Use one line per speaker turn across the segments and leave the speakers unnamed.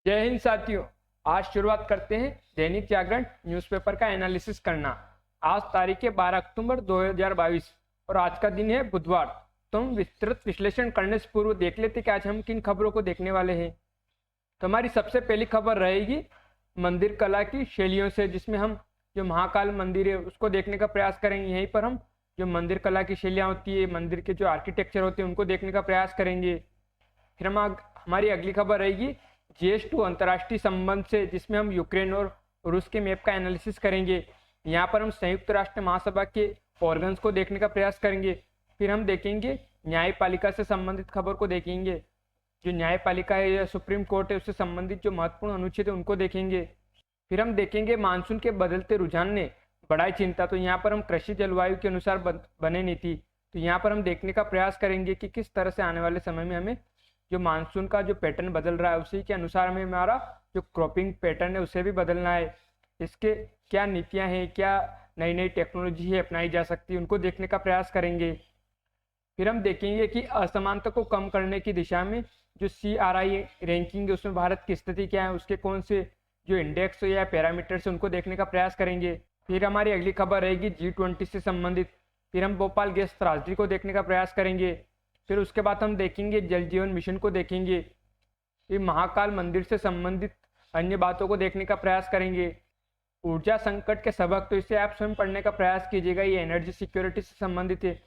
जय हिंद साथियों। आज शुरुआत करते हैं दैनिक जागरण न्यूज़पेपर का एनालिसिस करना। आज तारीख है 12 अक्टूबर 2022 और आज का दिन है बुधवार। तो हम विस्तृत विश्लेषण करने से पूर्व देख लेते कि आज हम किन खबरों को देखने वाले हैं। तो हमारी सबसे पहली खबर रहेगी मंदिर कला की शैलियों से, जिसमें हम जो महाकाल मंदिर है उसको देखने का प्रयास करेंगे। यहीं पर हम जो मंदिर कला की शैलियाँ होती है, मंदिर के जो आर्किटेक्चर होते हैं उनको देखने का प्रयास करेंगे। फिर हमारी अगली खबर रहेगी GS2 अंतर्राष्ट्रीय संबंध से, जिसमें हम यूक्रेन और रूस के मैप का एनालिसिस करेंगे। यहाँ पर हम संयुक्त राष्ट्र महासभा के ऑर्गन्स को देखने का प्रयास करेंगे। फिर हम देखेंगे न्यायपालिका से संबंधित खबर को देखेंगे। जो न्यायपालिका है या सुप्रीम कोर्ट है उससे संबंधित जो महत्वपूर्ण अनुच्छेद है उनको देखेंगे। फिर हम देखेंगे मानसून के बदलते रुझान ने बढ़ाई चिंता। तो यहाँ पर हम कृषि जलवायु के अनुसार बने नीति, तो यहाँ पर हम देखने का प्रयास करेंगे कि किस तरह से आने वाले समय में हमें जो मानसून का जो पैटर्न बदल रहा है उसी के अनुसार हमें हमारा जो क्रॉपिंग पैटर्न है उसे भी बदलना है। इसके क्या नीतियां हैं, क्या नई नई टेक्नोलॉजी है अपनाई जा सकती है, उनको देखने का प्रयास करेंगे। फिर हम देखेंगे कि असमानता को कम करने की दिशा में जो CRI रैंकिंग है उसमें भारत की स्थिति क्या है, उसके कौन से जो इंडेक्स या पैरामीटर्स है उनको देखने का प्रयास करेंगे। फिर हमारी अगली खबर रहेगी G20 से संबंधित। फिर हम भोपाल गैस त्रासदी को देखने का प्रयास करेंगे। फिर उसके बाद हम देखेंगे जल जीवन मिशन को देखेंगे। फिर महाकाल मंदिर से संबंधित अन्य बातों को देखने का प्रयास करेंगे। ऊर्जा संकट के सबक, तो इसे आप स्वयं पढ़ने का प्रयास कीजिएगा, ये एनर्जी सिक्योरिटी से संबंधित है।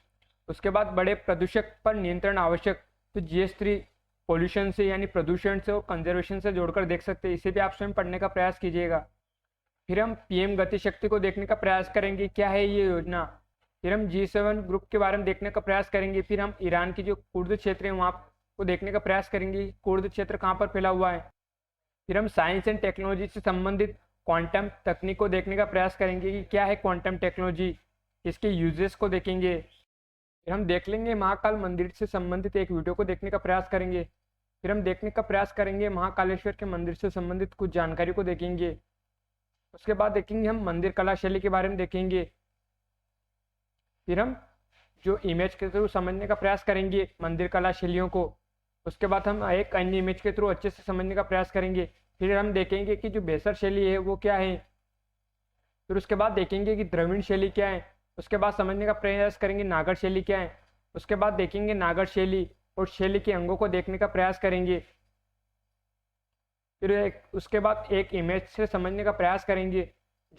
उसके बाद बड़े प्रदूषक पर नियंत्रण आवश्यक, तो GS3 पोल्यूशन से यानी प्रदूषण से और कंजर्वेशन से जोड़कर देख सकते हैं, इसे भी आप स्वयं पढ़ने का प्रयास कीजिएगा। फिर हम PM गति शक्ति को देखने का प्रयास करेंगे, क्या है ये योजना। फिर हम G7 ग्रुप के बारे में देखने का प्रयास करेंगे। फिर हम ईरान की जो कुर्द क्षेत्र है वहाँ को देखने का प्रयास करेंगे, कुर्द क्षेत्र कहाँ पर फैला हुआ है। फिर हम साइंस एंड टेक्नोलॉजी से संबंधित क्वांटम तकनीक को देखने का प्रयास करेंगे कि क्या है क्वांटम टेक्नोलॉजी, इसके यूजेस को देखेंगे। फिर हम देख लेंगे महाकाल मंदिर से संबंधित एक वीडियो को देखने का प्रयास करेंगे। फिर हम देखने का प्रयास करेंगे महाकालेश्वर के मंदिर से संबंधित कुछ जानकारी को देखेंगे। उसके बाद देखेंगे हम मंदिर कला शैली के बारे में देखेंगे। फिर हम जो इमेज के थ्रू समझने का प्रयास करेंगे मंदिर कला शैलियों को। उसके बाद हम एक अन्य इमेज के थ्रू अच्छे से समझने का प्रयास करेंगे। फिर हम देखेंगे कि जो बेसर शैली है वो क्या है। फिर उसके बाद देखेंगे कि द्रविड़ शैली क्या है। उसके बाद समझने का प्रयास करेंगे नागर शैली क्या है। उसके बाद देखेंगे नागर शैली और शैली के अंगों को देखने का प्रयास करेंगे। फिर उसके बाद एक इमेज से समझने का प्रयास करेंगे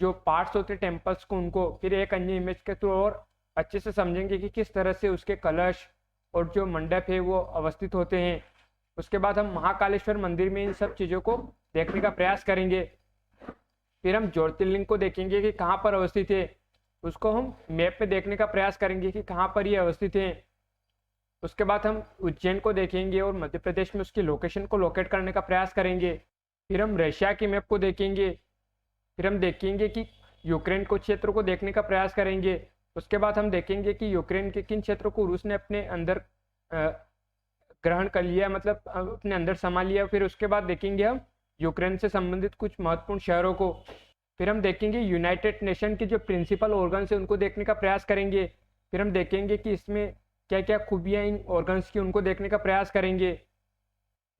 जो पार्ट्स होते टेम्पल्स को, उनको। फिर एक अन्य इमेज के थ्रू और अच्छे से समझेंगे कि किस तरह से उसके कलश और जो मंडप है वो अवस्थित होते हैं। उसके बाद हम महाकालेश्वर मंदिर में इन सब चीज़ों को देखने का प्रयास करेंगे। फिर हम ज्योतिर्लिंग को देखेंगे कि कहाँ पर अवस्थित है, उसको हम मैप में देखने का प्रयास करेंगे कि कहाँ पर ये अवस्थित है। उसके बाद हम उज्जैन को देखेंगे और मध्य प्रदेश में उसकी लोकेशन को लोकेट करने का प्रयास करेंगे। फिर हम रशिया की मैप को देखेंगे। फिर हम देखेंगे कि यूक्रेन को क्षेत्र को देखने का प्रयास करेंगे। उसके बाद हम देखेंगे कि यूक्रेन के किन क्षेत्रों को रूस ने अपने अंदर ग्रहण कर लिया, मतलब अपने अंदर समा लिया। फिर उसके बाद देखेंगे हम यूक्रेन से संबंधित कुछ महत्वपूर्ण शहरों को। फिर हम देखेंगे यूनाइटेड नेशन के जो प्रिंसिपल ऑर्गन्स है उनको देखने का प्रयास करेंगे। फिर हम देखेंगे कि इसमें क्या क्या खूबियाँ इन ऑर्गन्स की, उनको देखने का प्रयास करेंगे।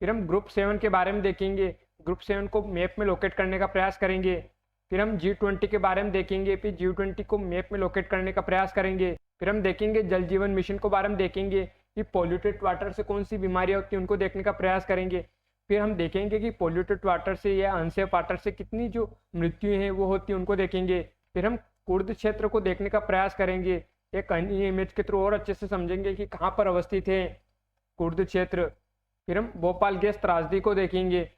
फिर हम ग्रुप 7 के बारे में देखेंगे, ग्रुप 7 को मैप में लोकेट करने का प्रयास करेंगे। फिर हम G20 के बारे में देखेंगे, फिर G20 को मैप में लोकेट करने का प्रयास करेंगे। फिर हम देखेंगे जल जीवन मिशन के बारे में देखेंगे कि पॉल्यूटेड वाटर से कौन सी बीमारियाँ होती हैं, उनको देखने का प्रयास करेंगे। फिर हम देखेंगे कि पॉल्यूटेड वाटर से या अनसेफ वाटर से कितनी जो मृत्यु हैं वो होती है, उनको देखेंगे। फिर हम कुर्द क्षेत्र को देखने का प्रयास करेंगे, एक अन्य इमेज के थ्रू और अच्छे से समझेंगे कि कहाँ पर अवस्थित है कुर्द क्षेत्र। फिर हम भोपाल गैस त्रासदी को देखेंगे,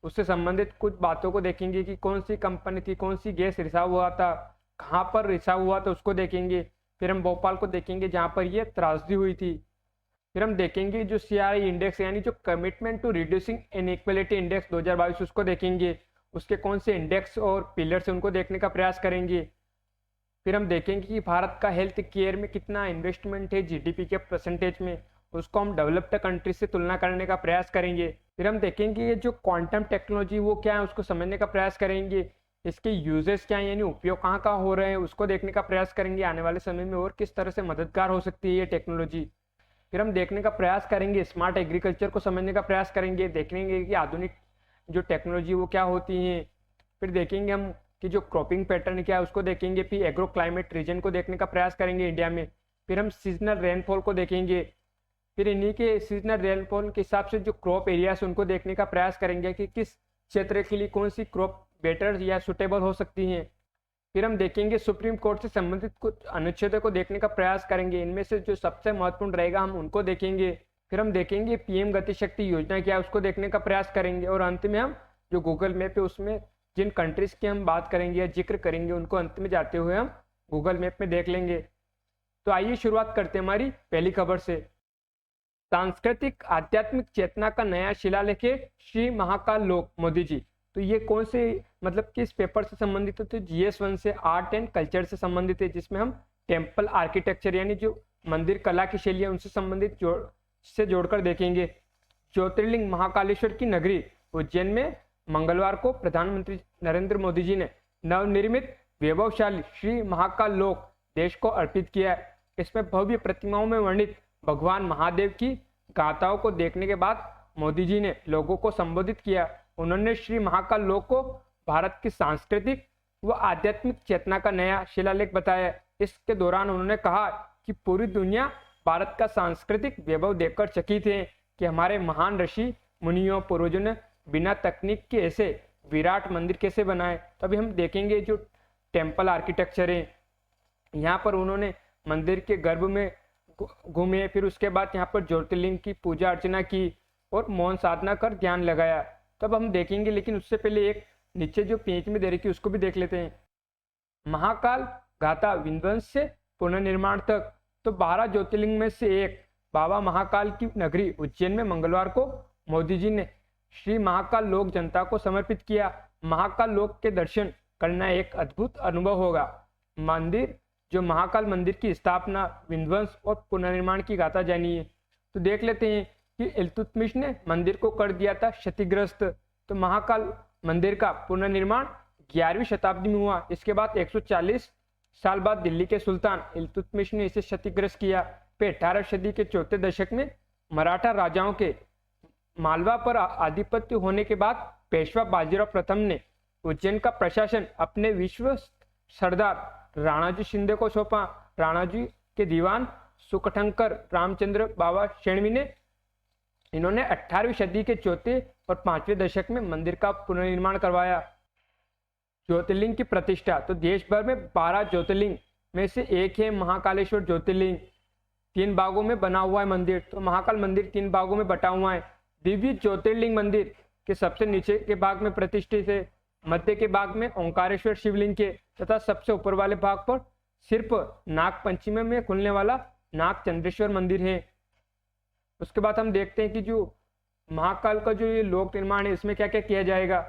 उससे संबंधित कुछ बातों को देखेंगे कि कौन सी कंपनी थी, कौन सी गैस रिसाव हुआ था, कहाँ पर रिसाव हुआ था, उसको देखेंगे। फिर हम भोपाल को देखेंगे जहाँ पर ये त्रासदी हुई थी। फिर हम देखेंगे जो CRI इंडेक्स यानी जो commitment to reducing inequality index 2022 उसको देखेंगे, उसके कौन से इंडेक्स और पिलर्स उनको देखने का प्रयास करेंगे। फिर हम देखेंगे कि भारत का हेल्थ केयर में कितना इन्वेस्टमेंट है GDP के परसेंटेज में, उसको हम डेवलप्ड कंट्री से तुलना करने का प्रयास करेंगे। फिर हम देखेंगे ये जो क्वांटम टेक्नोलॉजी वो क्या है, उसको समझने का प्रयास करेंगे, इसके यूजेस क्या है यानी उपयोग कहाँ कहाँ हो रहे हैं उसको देखने का प्रयास करेंगे आने वाले समय में, और किस तरह से मददगार हो सकती है ये टेक्नोलॉजी। फिर हम देखने का प्रयास करेंगे स्मार्ट एग्रीकल्चर को समझने का प्रयास करेंगे, देखेंगे कि आधुनिक जो टेक्नोलॉजी वो क्या होती है। फिर देखेंगे हम कि जो क्रॉपिंग पैटर्न क्या है उसको देखेंगे। फिर एग्रो क्लाइमेट रीजन को देखने का प्रयास करेंगे इंडिया में। फिर हम सीजनल रेनफॉल को देखेंगे। फिर इन्हीं के सीजनल रेनफॉल के हिसाब से जो क्रॉप एरियाज उनको देखने का प्रयास करेंगे कि किस क्षेत्र के लिए कौन सी क्रॉप बेटर या सुटेबल हो सकती हैं। फिर हम देखेंगे सुप्रीम कोर्ट से संबंधित कुछ अनुच्छेदों को देखने का प्रयास करेंगे। इनमें से जो सबसे महत्वपूर्ण रहेगा हम उनको देखेंगे। फिर हम देखेंगे पीएम गति शक्ति योजना क्या है उसको देखने का प्रयास करेंगे। और अंत में हम जो गूगल मैप है उसमें जिन कंट्रीज की हम बात करेंगे या जिक्र करेंगे उनको अंत में जाते हुए हम गूगल मैप में देख लेंगे। तो आइए शुरुआत करते हैं हमारी पहली खबर से। सांस्कृतिक आध्यात्मिक चेतना का नया शिलालेख है श्री महाकाल लोक मोदी जी। तो ये कौन से मतलब किस पेपर से संबंधित है? तो GS1 से आर्ट एंड कल्चर से संबंधित है, जिसमें हम टेम्पल आर्किटेक्चर यानी जो मंदिर कला की शैली है उनसे संबंधित जोड़कर देखेंगे। ज्योतिर्लिंग महाकालेश्वर की नगरी उज्जैन में मंगलवार को प्रधानमंत्री नरेंद्र मोदी जी ने नवनिर्मित वैभवशाली श्री महाकाल लोक देश को अर्पित किया है। इसमें भव्य प्रतिमाओं में वर्णित भगवान महादेव की गाथाओं को देखने के बाद मोदी जी ने लोगों को संबोधित किया। उन्होंने श्री महाकाल लोक को भारत की सांस्कृतिक व आध्यात्मिक चेतना का नया शिलालेख बताया। इसके दौरान उन्होंने कहा कि पूरी दुनिया भारत का सांस्कृतिक वैभव देखकर चकित है कि हमारे महान ऋषि मुनियों पूर्वजों ने बिना तकनीक के ऐसे विराट मंदिर कैसे बनाए। तो अभी हम देखेंगे जो टेम्पल आर्किटेक्चर है, यहाँ पर उन्होंने मंदिर के गर्भ में घूमे, फिर उसके बाद यहाँ पर ज्योतिर्लिंग की पूजा अर्चना की और मौन साधना कर ध्यान लगाया। तब हम देखेंगे, लेकिन उससे पहले एक नीचे जो पेज में दे रखी उसको भी देख लेते हैं। महाकाल गाथा विध्वंस से पुनर्निर्माण तक। तो 12 ज्योतिर्लिंग में से एक बाबा महाकाल की नगरी उज्जैन में मंगलवार को मोदी जी ने श्री महाकाल लोक जनता को समर्पित किया। महाकाल लोक के दर्शन करना एक अद्भुत अनुभव होगा। मंदिर जो महाकाल मंदिर की स्थापना, विध्वंस और पुनर्निर्माण की गाथा जानिए। तो देख लेते हैं कि इल्तुतमिश ने मंदिर को कर दिया था क्षतिग्रस्त। तो महाकाल मंदिर का पुनर्निर्माण 11वीं शताब्दी में हुआ। इसके बाद 140 साल बाद दिल्ली के सुल्तान इल्तुतमिश ने इसे क्षतिग्रस्त किया। फिर 18वीं सदी के चौथे दशक में मराठा राजाओं के मालवा पर आधिपत्य होने के बाद पेशवा बाजीराव प्रथम ने उज्जैन का प्रशासन अपने विश्व सरदार राणाजी शिंदे को सौंपा। राणाजी के दीवान सुकठंकर रामचंद्र बाबा शेणवी ने इन्होंने 18वीं सदी के चौथे और 5वें दशक में मंदिर का पुनर्निर्माण करवाया। ज्योतिर्लिंग की प्रतिष्ठा। तो देश भर में 12 ज्योतिर्लिंग में से एक है महाकालेश्वर ज्योतिर्लिंग। 3 भागों में बना हुआ है मंदिर। तो महाकाल मंदिर 3 भागों में बटा हुआ है। दिव्य ज्योतिर्लिंग मंदिर के सबसे नीचे के भाग में प्रतिष्ठित है, मध्य के भाग में ओंकारेश्वर शिवलिंग के तथा सबसे ऊपर वाले भाग पर सिर्फ नाग पंचमी में खुलने वाला नाग चंद्रेश्वर मंदिर है। उसके बाद हम देखते हैं कि जो महाकाल का जो ये लोक निर्माण है इसमें क्या क्या किया जाएगा।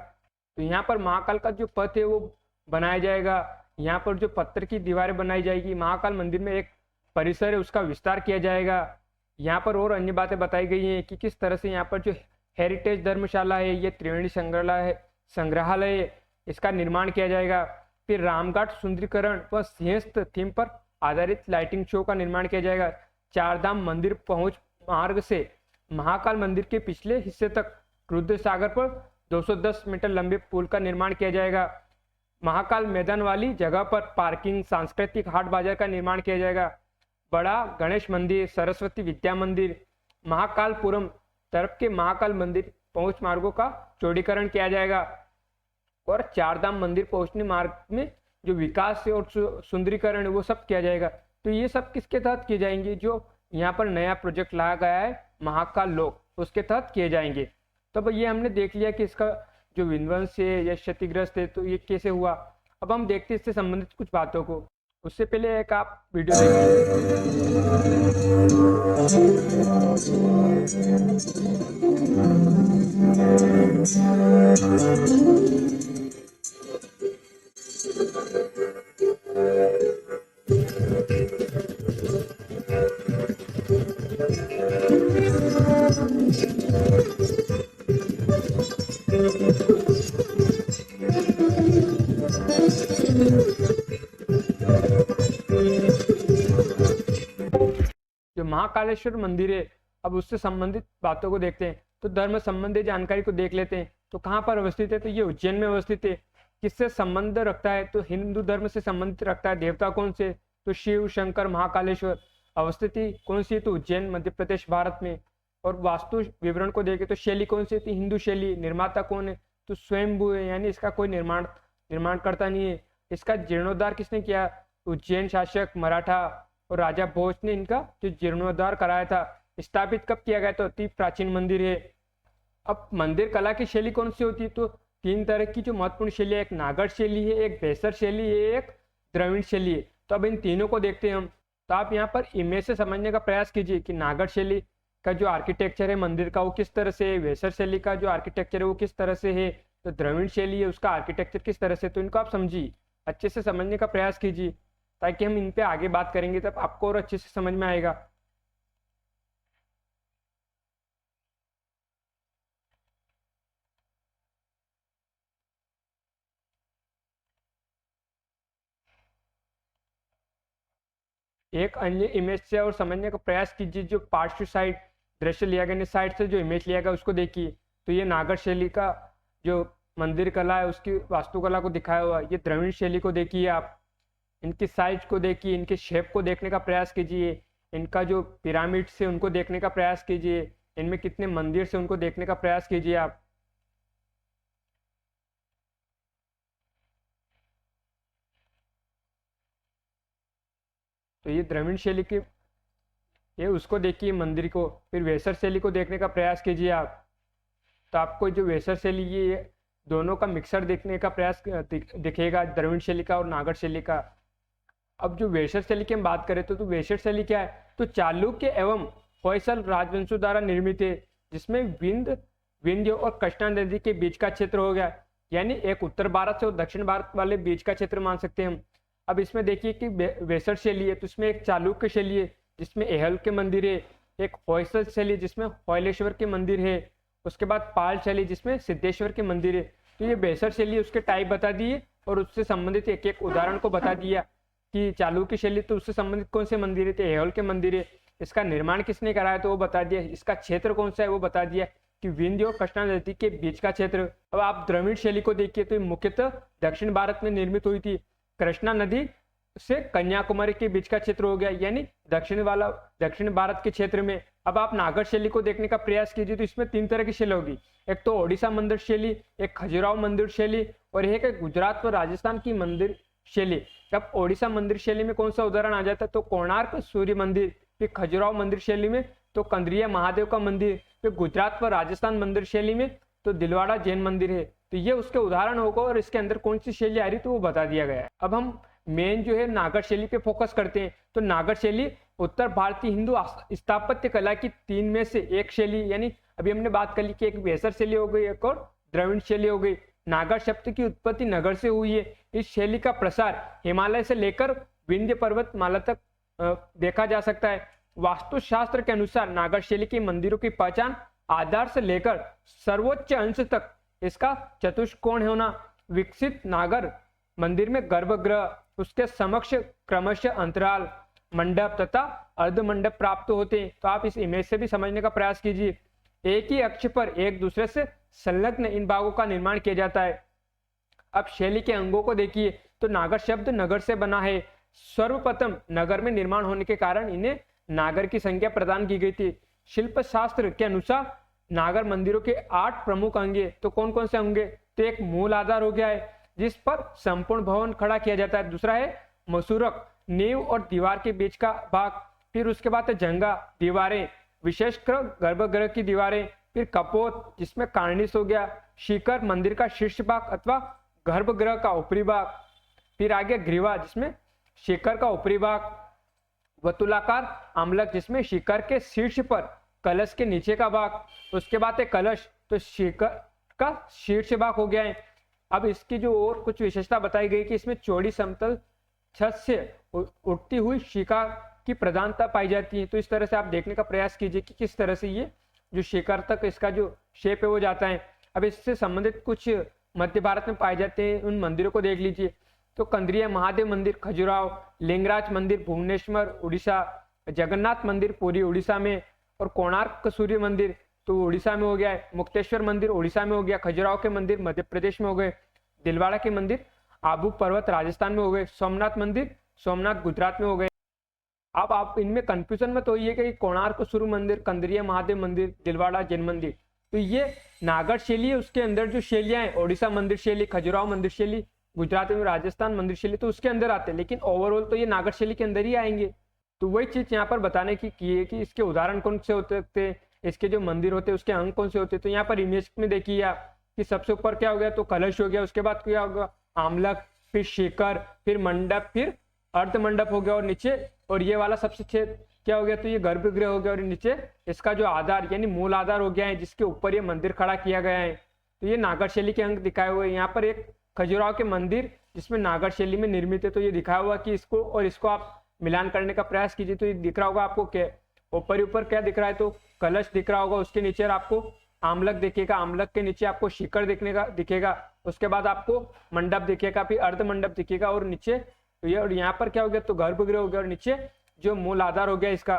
तो यहाँ पर महाकाल का जो पथ है वो बनाया जाएगा। यहाँ पर जो पत्थर की दीवारें बनाई जाएगी। महाकाल मंदिर में एक परिसर है उसका विस्तार किया जाएगा। यहाँ पर और अन्य बातें बताई गई हैं कि किस तरह से यहाँ पर जो हेरिटेज धर्मशाला है, ये त्रिवेणी संग्रहालय है, इसका निर्माण किया जाएगा। फिर रामघाट सुंदरीकरण व सिंहस्थ थीम पर आधारित लाइटिंग शो का निर्माण किया जाएगा। चारधाम मंदिर पहुंच मार्ग से महाकाल मंदिर के पिछले हिस्से तक रुद्र सागर पर 210 मीटर लंबे पुल का निर्माण किया जाएगा। महाकाल मैदान वाली जगह पर पार्किंग, सांस्कृतिक हाट बाजार का निर्माण किया जाएगा। बड़ा गणेश मंदिर, सरस्वती विद्या मंदिर, महाकालपुरम तरफ के महाकाल मंदिर पहुंच मार्गों का चौड़ीकरण किया जाएगा। और चारधाम मंदिर पहुंचने मार्ग में जो विकास है और सुंदरीकरण है वो सब किया जाएगा। तो ये सब किसके तहत किए जाएंगे? जो यहाँ पर नया प्रोजेक्ट लाया गया है महाकाल लोक, उसके तहत किए जाएंगे। तो ये हमने देख लिया कि इसका जो विध्वंस है या क्षतिग्रस्त है तो ये कैसे हुआ। अब हम देखते हैं इससे संबंधित कुछ बातों को। उससे पहले एक आप वीडियो जो महाकालेश्वर मंदिर है अब उससे संबंधित बातों को देखते हैं। तो धर्म संबंधी जानकारी को देख लेते हैं। तो कहाँ पर अवस्थित है? तो ये उज्जैन में अवस्थित है। किससे संबंध रखता है? तो हिंदू धर्म से संबंधित रखता है। देवता कौन से? तो शिव, शंकर, महाकालेश्वर। अवस्थिति कौन सी? तो उज्जैन, मध्य प्रदेश, भारत में। और वास्तु विवरण को देखें तो शैली कौन सी थी? हिंदू शैली। निर्माता कौन है? तो स्वयंभू है, यानी इसका कोई निर्माणकर्ता नहीं है। इसका जीर्णोद्धार किसने किया? उज्जैन शासक मराठा और राजा भोज ने इनका जो जीर्णोद्धार कराया था। स्थापित कब किया गया? तो अति प्राचीन मंदिर है। अब मंदिर कला की शैली कौन सी होती है? तो 3 तरह की जो महत्वपूर्ण शैली है, एक नागर शैली है, एक बेसर शैली है, एक द्रविड़ शैली है। तो अब इन तीनों को देखते हैं हम। तो आप यहाँ पर इमेज से समझने का प्रयास कीजिए कि नागर शैली का जो आर्किटेक्चर है मंदिर का वो किस तरह से है, वेसर शैली का जो आर्किटेक्चर है वो किस तरह से है, तो द्रविड़ शैली है उसका आर्किटेक्चर किस तरह से। तो इनको आप समझिए, अच्छे से समझने का प्रयास कीजिए, ताकि हम इन पे आगे बात करेंगे तब आपको और अच्छे से समझ में आएगा। एक अन्य इमेज से और समझने का प्रयास कीजिए। जो पार्श्व साइड दृश्य लिया गया, साइड से जो इमेज लिया गया उसको देखिए। तो ये नागर शैली का जो मंदिर कला है उसकी वास्तुकला को दिखाया हुआ। ये द्रविड़ शैली को देखिए आप, इनकी साइज को देखिए, इनके शेप को देखने का प्रयास कीजिए। इनका जो पिरामिड से उनको देखने का प्रयास कीजिए, इनमें कितने मंदिर से उनको देखने का प्रयास कीजिए आप। तो ये द्रविड़ शैली की, ये उसको देखिए मंदिर को। फिर वेसर शैली को देखने का प्रयास कीजिए आप। तो आपको जो वेसर शैली ये दोनों का मिक्सर देखने का प्रयास दिखेगा, द्रविड़ शैली का और नागर शैली का। अब जो वेसर शैली की हम बात करें तो वेसर शैली क्या है? तो चालुक्य एवं होयसल राजवंशों द्वारा निर्मित है, जिसमें विंध्य और कृष्णा नदी के बीच का क्षेत्र हो गया, यानी एक उत्तर भारत से और दक्षिण भारत वाले बीच का क्षेत्र मान सकते हैं हम। अब इसमें देखिए कि वेसर शैली है तो इसमें एक चालुक्य शैली है जिसमें एहल के मंदिर है, एक होयसल शैली जिसमें होयलेश्वर के मंदिर है, उसके बाद पाल शैली जिसमें सिद्धेश्वर के मंदिर है। तो ये वेसर शैली उसके टाइप बता दिए और उससे संबंधित एक एक उदाहरण को बता दिया कि चालुक्य शैली तो उससे संबंधित कौन से मंदिर है, तो एहल के मंदिर है। इसका निर्माण किसने कराया तो वो बता दिया। इसका क्षेत्र कौन सा है वो बता दिया कि विंध्य और कृष्णा नदी के बीच का क्षेत्र। अब आप द्रविड़ शैली को देखिए तो मुख्यतः दक्षिण भारत में निर्मित हुई थी। कृष्णा नदी से कन्याकुमारी के बीच का क्षेत्र हो गया, यानी दक्षिण भारत के क्षेत्र में। अब आप नागर शैली को देखने का प्रयास कीजिए तो इसमें 3 तरह की शैली होगी। एक तो ओडिशा मंदिर शैली, एक खजुराहो मंदिर शैली और एक है गुजरात व राजस्थान की मंदिर शैली। जब ओडिशा मंदिर शैली में कौन सा उदाहरण आ जाता है तो कोणार्क सूर्य मंदिर, फिर खजुराहो मंदिर शैली में तो कंद्रिया महादेव का मंदिर, फिर गुजरात व राजस्थान मंदिर शैली में तो दिलवाड़ा जैन मंदिर है। तो ये उसके उदाहरण होगा और इसके अंदर कौन सी शैली आ रही तो वो बता दिया गया है। अब हम मेन जो है नागर शैली पे फोकस करते हैं। तो नागर शैली उत्तर भारतीय हिंदू स्थापत्य कला की 3 में से एक शैली, यानी अभी हमने बात कर ली कि एक वेसर शैली हो गई, एक और द्रविड़ शैली हो गई। नागर शब्द की उत्पत्ति नगर से हुई है। इस शैली का प्रसार हिमालय से लेकर विंध्य पर्वत माला तक देखा जा सकता है। वास्तुशास्त्र के अनुसार नागर शैली के मंदिरों की पहचान आधार से लेकर सर्वोच्च अंश तक इसका चतुष्कोण होना, विकसित नागर मंदिर में गर्भगृह, उसके समक्ष क्रमशः अंतराल, मंडप तथा अर्ध मंडप प्राप्त होते हैं। तो आप इस इमेज से भी समझने का प्रयास कीजिए। एक ही अक्ष पर एक दूसरे से संलग्न इन भागों का निर्माण किया जाता है। अब शैली के अंगों को देखिए तो नागर शब्द नगर से बना है। सर्वप्रथम नगर में निर्माण होने के कारण इन्हें नागर की संज्ञा प्रदान की गई थी। शिल्प शास्त्र के अनुसार नागर मंदिरों के 8 प्रमुख अंगे, तो कौन कौन से अंगे? तो एक मूल आधार हो गया है जिस पर संपूर्ण भवन खड़ा किया जाता है। दूसरा है मसूरक, नींव और दीवार के बीच का भाग। फिर उसके बाद है जंगा, दीवारें, विशेषकर गर्भगृह की दीवारें। फिर कपोत जिसमें कार्निस हो गया। शिखर मंदिर का शीर्ष भाग अथवा गर्भगृह का ऊपरी भाग। फिर आगे ग्रीवा जिसमें शिखर का ऊपरी भाग। वतुलाकार आमलक जिसमें शिखर के शीर्ष पर कलश के नीचे का भाग। उसके बाद है कलश, तो शिखर का शीर्ष भाग हो गया है। अब इसकी जो और कुछ विशेषता बताई गई कि इसमें चौड़ी समतल छत से उठती हुई शिखा की प्रधानता पाई जाती है। तो इस तरह से आप देखने का प्रयास कीजिए कि किस तरह से ये जो शिखर तक इसका जो शेप है वो जाता है। अब इससे संबंधित कुछ मध्य भारत में पाए जाते हैं उन मंदिरों को देख लीजिए। तो कंद्रिया महादेव मंदिर खजुराहो, लिंगराज मंदिर भुवनेश्वर उड़ीसा, जगन्नाथ मंदिर पुरी उड़ीसा में और कोणार्क सूर्य मंदिर तो उड़ीसा में हो गया है, मुक्तेश्वर मंदिर उड़ीसा में हो गया, खजुराहो के मंदिर मध्य प्रदेश में हो गए, दिलवाड़ा के मंदिर आबू पर्वत राजस्थान में हो गए, सोमनाथ मंदिर सोमनाथ गुजरात में हो गए। अब आप इनमें कंफ्यूजन मत होइए कि कोणार्क सूर्य मंदिर, कंदरिया महादेव मंदिर, दिलवाड़ा जैन मंदिर, तो ये नागर शैली है, उसके अंदर जो शैलियां हैं, ओडिशा मंदिर शैली, खजुराहो मंदिर शैली, गुजरात में राजस्थान मंदिर शैली, तो उसके अंदर आते हैं, लेकिन ओवरऑल तो ये नागर शैली के अंदर ही आएंगे। तो वही चीज यहाँ पर बताने की है कि इसके उदाहरण कौन से होते हैं, इसके जो मंदिर होते हैं उसके अंग कौन से होते हैं। तो यहाँ पर इमेज में देखिए आप कि सबसे ऊपर क्या हो गया, तो कलश हो गया, उसके बाद क्या होगा, आमलक, फिर शिखर, फिर मंडप, फिर अर्ध मंडप हो गया, और नीचे और ये वाला सबसे क्या हो गया, तो ये गर्भगृह हो गया, और नीचे इसका जो आधार यानी मूल आधार हो गया है, जिसके ऊपर ये मंदिर खड़ा किया गया है। तो ये नागर शैली के अंग दिखाए हुए हैं। यहाँ पर एक खजुराहो के मंदिर जिसमें नागर शैली में निर्मित है, तो ये दिखाया हुआ कि इसको और इसको आप मिलान करने का प्रयास कीजिए, तो ये दिख रहा होगा आपको क्या ऊपर क्या दिख रहा है, तो कलश दिख रहा होगा, उसके नीचे आपको आमलक दिखेगा, आमलक के नीचे आपको शिखर दिखेगा, उसके बाद आपको मंडप दिखेगा, फिर अर्ध मंडप दिखेगा, और नीचे तो ये, और यहाँ पर क्या हो गया, तो गर्भगृह हो गया, और नीचे जो मूल आधार हो गया इसका।